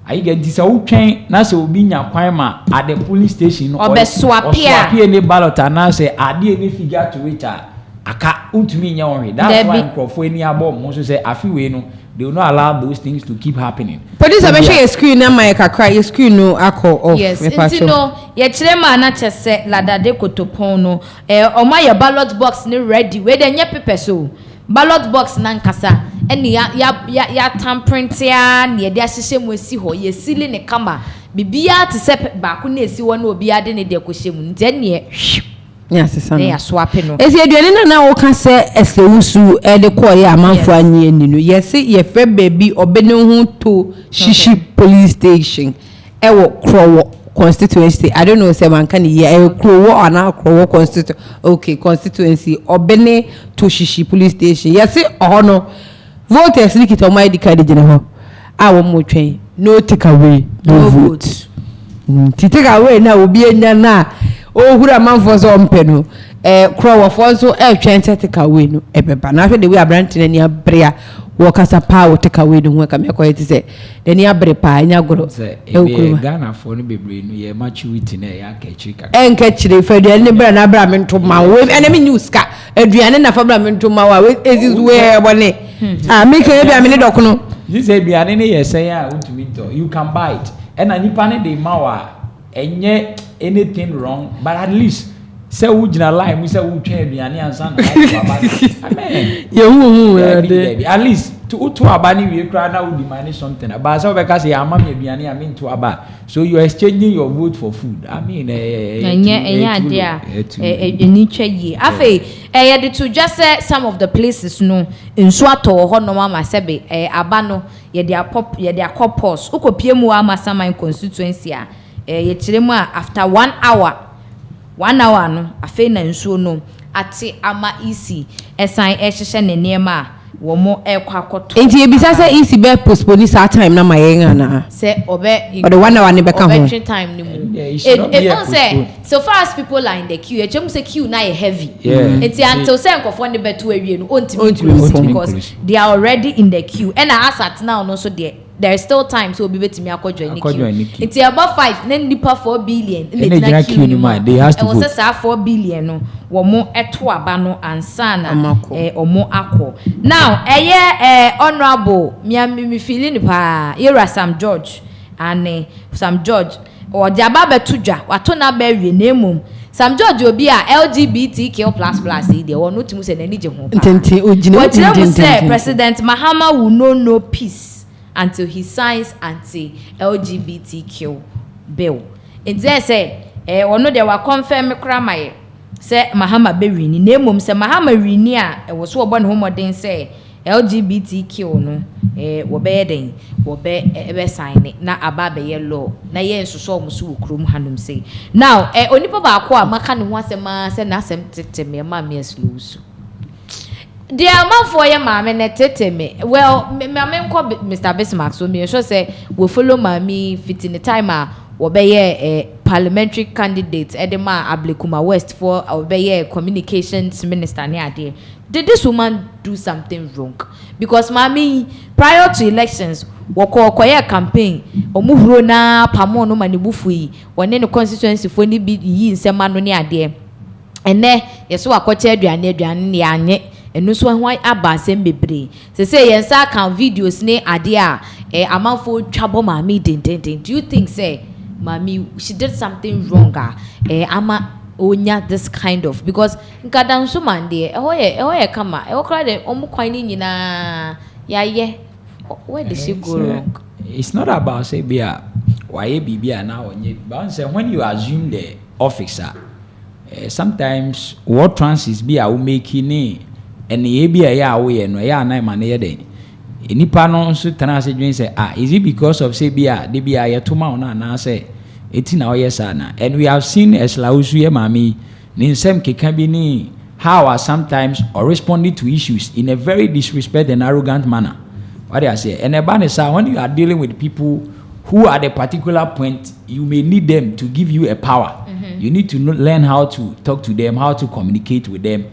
I get this out train na se obi nya kwan ma at the police station or be swapia any ballot and say ade any figure to it aka untumi nya won. That's why crofo any abom mo so say afi we no they will not allow those things to keep happening. Police have share screen na my kakra your screen no akọ off. Yes, you know ye kire ma na chese ladade kotopon no oma your ballot box ni ready we dey nye paper so ballot box na nkasa eni ya tamprint ya ne de ahyehye mu esi ho ye sili ne kama bibia te se ba ko na esi wo na obi ade ne de kohyɛ mu nti ene yes sisa no ya swap no esi aduane na wo ka se esewusu de ko ya amanfo anye ni no yes ye fe baby obene hu to shishi police station ewo krowo constituency. I don't know say man can hear krowo ana krowo constituency obene to shishi police station yes no voters likita my ID card gina ho awo mo twen no take away no vote take away na obi enya na ohura manfo so ompe no crow of also chance take away no ebeba na hwe de we abrante na ni abrea wo kasa pa wo take away no ho ka me ko yeti say de ni abre pa anya goro e Ghana for no bebre no ye maturity na ya ka chiri ka enka chiri fa de ni bra na bra me nto ma we enemy news ka aduane na fa bra me nto ma wa we ezizu we ebone me ka e bia me ne dokono this aduane ne ye say ya untumi to you can buy it and anipa ne de ma wa enye anything wrong but at least say who jina lie we say who twa aduane ansa na amen ye hu at least to abani we kra na we demand something about so because say amam aduane I mean to aba so you are exchanging your vote for food I mean enya dia eni twa yi afi ye de to just say some of the places no nso ato ho no mama sebe aba no ye de akopos ukopie mu ama saman constituency a ye kire mu after 1 hour no afi na nsuo no ate ama isi esan ehhehye ne niema wo mo ekwa akoto enti ebisa say isi be postpone sa time na mayenga na say obe the 1 hour ne be ka ho time ni mu it don't say so far as people are in the queue echem say queue na heavy enti until say nkofo ne beto awie no ontimi because they are already in the queue and as at now no so there is still time so obi betimi akojo ni queue it's about 5 na nipa 4 billion in the queue ni mind they has to go say 4 billion no wo mo eto aba no ansa na omo akọ now honorable me feeling pa Yera Sam George and Sam George or jaba betudwa wato na ba wie na emom Sam George obi a LGBTQ++ dey won no timu se na ni je ho pa ntenti ogina say President Mahama will know peace until he signs anti-LGBTQ bill. It say ono de wa confirm kra maye say Mahama be wini na emom say Mahama wini a wo so obo ne homodin say LGBTQ no wo be den wo be sign na aba be ye law na ye nsoso omuso wokrom hanum say now onipa ba ko a maka ne ho asema say na asem tete me ma me slow the amount for your mama and tete me well me Mr. Bismarck so me sure say we follow mami fit in the timer obeye parliamentary candidate Edema Ablekuma West for obeye communications minister near there. Did this woman do something wrong? Because mami prior to elections wokoye campaign omuhuro na pamo no manibufu yi wone no constituency for ni bi yi nsema no ne ade ene yeso akoche aduane ne anye enu so ho aba asem bebre say yensa kan videos ne ade a amanfo twabo mami den do you think say mami she did something wrong ama onya this kind of because nkadan so man de ehoye kama ehokra de omukwan ni nyina yaye where did she go wrong? It's not about say bia why bibia na onye but say when you assume the officer sometimes what chances be a making and ye be a ya we no ya na ma na ye den enipa no so tana se dwen say is it because of say bia de bia ye to ma na na say eti na oyɛ sana and we have seen eslausu ye mami ni nsem keka bi ni how are sometimes or responding to issues in a very disrespect and arrogant manner. What I say and about when you are dealing with people who at a particular point you may need them to give you a power. You need to learn how to talk to them, how to communicate with them.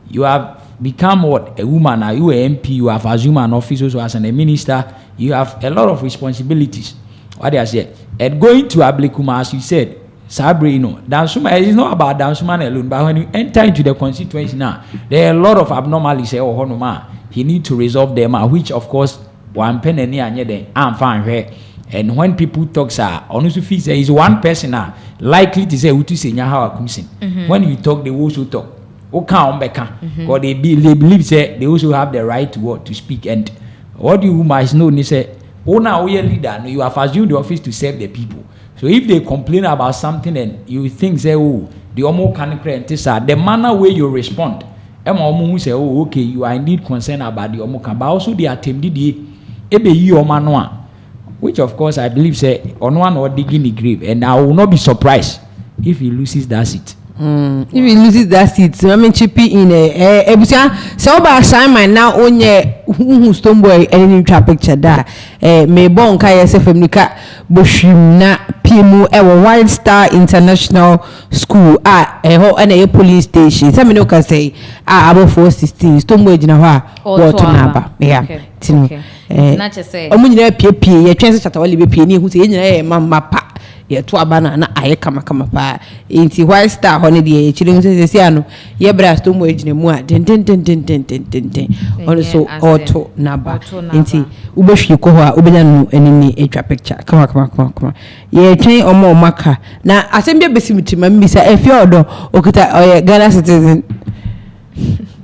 You have become what a woman, are you an MP, you have assumed an office also as a minister, you have a lot of responsibilities. What I say and going to Ablekuma, as you said, Sabri, you know, Dansuma is not about Dansuma alone, but when you enter into the constituency now, there are a lot of abnormalities or honoma. He need to resolve them, which of course one pen and near them I'm fine here. And when people talk, sir, honestly, feel there is one person likely to say, "Utu say how when you talk, they also talk. Because they believe say they also have the right to speak. And what you must know, they say, "Oh, now we are leader. You have assumed the office to serve the people. So if they complain about something and you think say, oh, the omo can create the manner where you respond, who say, oh, okay, you are indeed concerned about the omo can, but also they attempt the ebe you omanwa." Which of course I believe say on one or digging the grave, and I will not be surprised if he loses that seat. If you lose that seat, I mean, chippy in a so by Simon now on your stone boy any traffic picture that may bon kaya se femnika bushim na pimu ewa White Star International School and a police station. Some no can say about 416 stone boy jina water naba. Yeah. Not just say omunye pie ye twense chata wali be pie ni hu se nyina mama pa ye to abana na aye kama pa inti White Star ho ne de chire hu se ano ye bra stone boy jina mu a den on so auto naba inti ubehwi ko ho a obenya no enini etwa picture kama ye twen omo maka na asem bia besimtima mbisa efi odo okuta Ghana citizen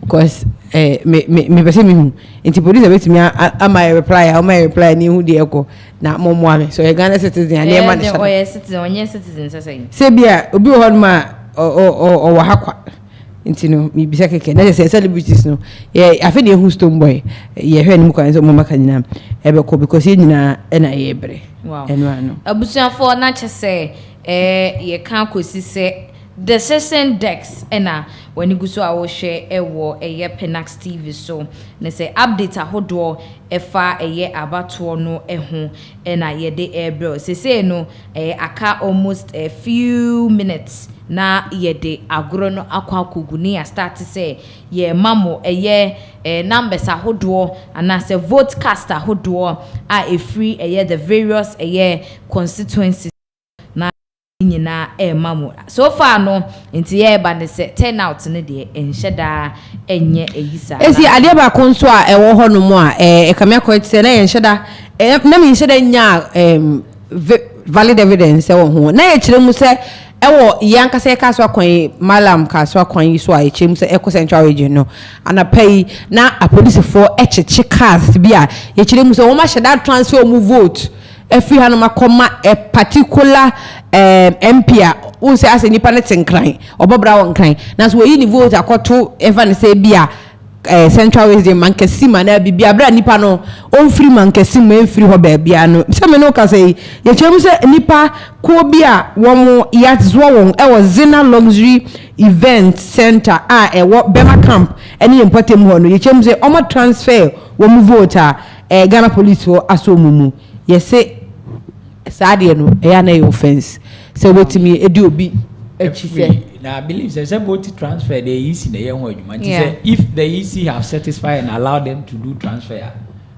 because me pese me inti police bet me am I reply ni hu de eko na momo ame so Ghana citizen ani e ma de citizen onye citizen say bia obi ho ma o wa hakwa inti no me bisa keke na say celebrities no afi de hu stone boy ye hwe ni mu kan so mo maka nyina ebe ko because ye nyina na ye bre enwa no abusuafo na chese ye kan kosi se decision decks ena when you so awo share ewo eye pinaxtv so ne say update ahodo efa eye abato no eho ena ye de ebro say no aka almost a few minutes na ye de agro no akwa kuguni ya start say ye mamo eye numbers ahodo ana say vote cast ahodo a free eye the various eye constituencies nyina mamu so far no nti ye ba ne se turnout ne de enhyeda enye eyisa esi ade ba ko nso a ewo ho no mu a ekame ko se na enhyeda na me enhyeda nya valid evidence ewo ho na ye kire mu se ewo yanka se ka so akwan malam ka so akwan yi so a kire mu se eko central region no ana pay na a police for echeche cars bia ye kire mu se wo ma hyeda transfer mu vote every hanoma comma a particular MP who say as a nipa net incline obobra won clan na so we ni vote akoto ever say bia central region mankesima na bibia bra nipa no on free mankesima en free ho ba bia no se me no ka say ye chem say nipa ko bia wo yatzo won e was Zina Luxury Event Center wo Bema Camp any important ho no ye chem say omo transfer wo mu vote Ghana police wo aso mumu ye say Sadia no na offense so wetimi edi obi now I believe there's a vote transfer the EC in the young woman. If the EC have satisfied and allowed them to do transfer,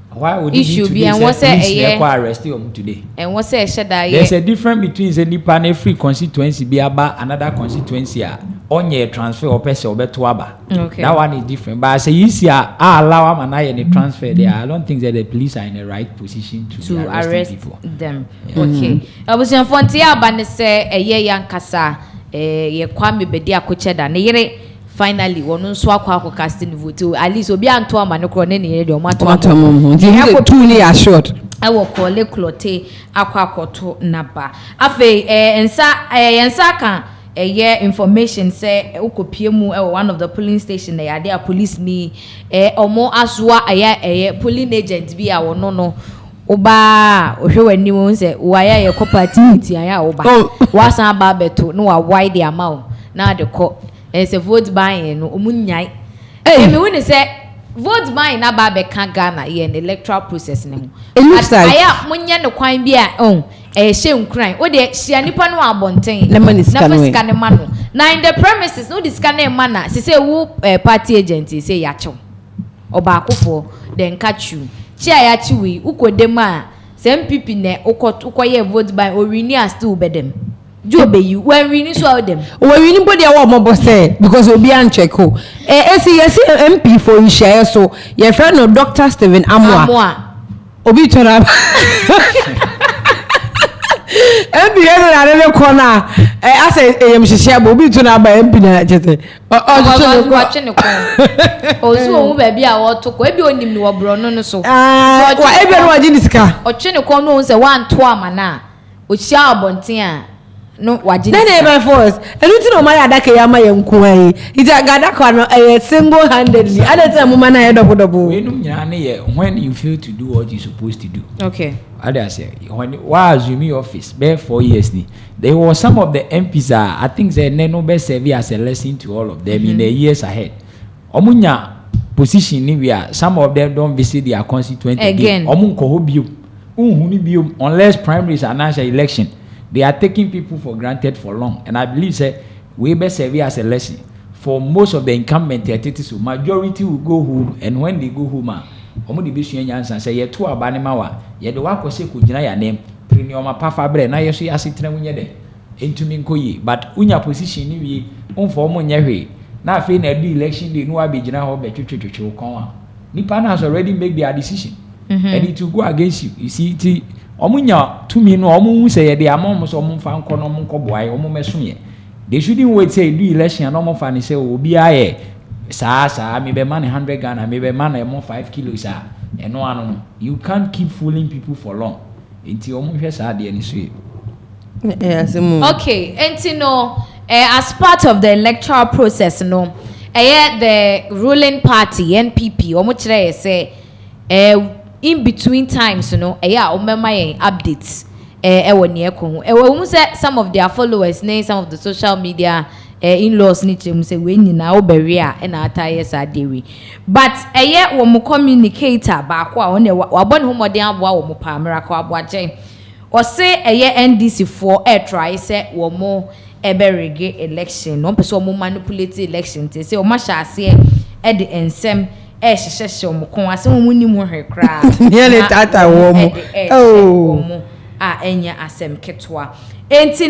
why would it should be and what's arrest you today? And what's there's a difference between the Nipan free constituency be about another constituency on your transfer or person or better aba. Okay. That one is different. But as a EC allow them and I any transfer there, I don't think that the police are in the right position to arrest people. Them. Yeah. Okay. I was in Fontia Bande say a year young Kasa. Ye kwame bedi akocheda ne yere finally wonu so akwa casting vote at least obi anto amanekro ne ne de o mato he too near short I will call it clote akwa koto naba afi ensa kan year information say ukopie mu one of the polling station they are there police ni omo aswa polling agent bi a wono no oba ohwe wani mu se waya ye cooperative aya oba wasan ba beto no wa wide amount na de ko se vote buying no omunyai me woni se vote buying na ba be kan Ghana ye an electoral process ne ho aya munye ne kwan bi a she nkran o de hia nipa no abonten na fisika ne mano na in the premises no disca na mana se wo party agent say ya chew oba akofo den catch you chia ya chiwi ukodema se MPP ne ukoye vote by orini are still bedem jobe you when we so them when we body our mobo say because obi an check o yes MP for you share so your friend no Dr. Stephen Amwa obi tora MP na na corner as em share obi tora ba MP na jete watch ne ko ozu omu ba bia wo to ko ebi onim ni wo bro no so wa ebe no waji disika o twe ne ko no se wan to amana o chia abonten a no waji na na force eluti no ma ya daka ya ma ye nko ai ita gada kwa no single handedly adeta mo mana ye dobo we num nyina ne ye when you fail to do what you supposed to do. Okay. I say when why assume office be 4 years ni there was some of the MPs I think they no be serve as a lesson to all of them in the years ahead. Omunya position ni we are some of them don't visit their constituency again. Omun ko hobium unhuni bium unless primaries and national election. They are taking people for granted for long, and I believe say we best serve as a lesson for most of the incumbent entities. So majority will go home, and when they go home, omo de besu yansan say ye to aba ne mawa ye de wa kwose ko gina ya nem premium pa fabre na ye so ya setena munye de entumi nkoyi but unya position ni wie onfo omo nya hwe na afi na do election day no abi gina ho be twetwetwe kon a nipa na has already make their decision and it will go against you see it omunya tumi no omu say ye de amom so omu fa nko no omu nkoboai omu meso ye they shouldn't wait say do election and omu fa ni say obi aye sa me be man 100 Ghana me be man 5 kilos and no you can't keep fooling people for long until omu hwe sa de ni so okay and no as part of the electoral process no the ruling party NPP omu kire say in between times omema yen updates woni ekon we say some of their followers some of the social media in-laws ni chem say we nyina obewe a na ataye sa dewi but wo mo communicator ba kwa won wabon homodin aboa wo mo pamera kwa aboaje o say NDC for try say wo mo eberege election no person mo manipulate election te say o ma sha ase de ensem hyehyehye o mo kon ase mo nim ho hwe kra nearly tata wo mo oh enya asem ketwa.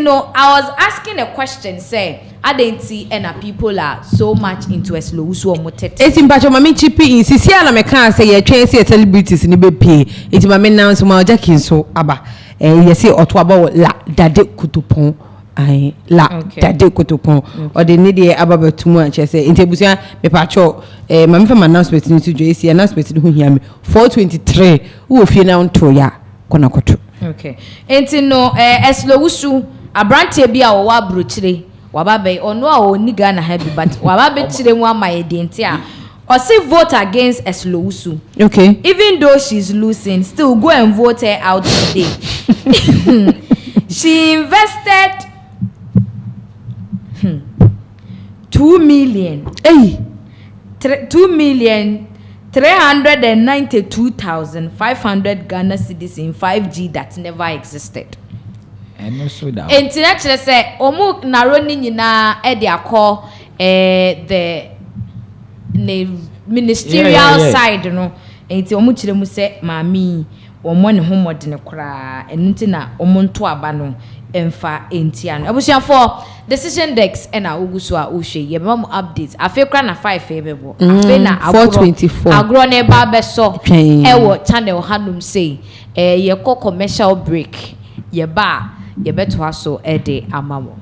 No, I was asking a question, say, I didn't see any people are so much into a slow so motet. It's in Pacho Mami Chippy in Sicilia, I can't say a trace celebrities in the BP. It's my main now, so my jacking so abba. You see, or twabo la dade kutupon. I la dade kutupon. Or the needy ababa too much. I say, in Tebusia, me Pacho, my from announcement to JC announcement to hear me 423. Who feel now to ya, Konakoto. Okay. No, eslowusu abrantie bia wo wa brochire wababe ono a oni Ghana happy but wababe chire mu amayedenti a or say vote against eslowusu. Okay. Even though she's losing, still go and vote her out today. She invested 2 million. Hey. 2,392,500 Ghana cedis in 5G that never existed. And also that. And actually say, omu naroni nyina e de akọ the ministerial side no. Enti omu chire mu say mami omo ne homode ne kra enti na omu nto aba no emfa entia no. Abusia for decision decks and ugusu a uhwe ye mama updates afekra na 5 ebebo afe na 424 agro ne ba beso ewo channel hanum say ye ko commercial break ye ba ye beto aso e de amawo.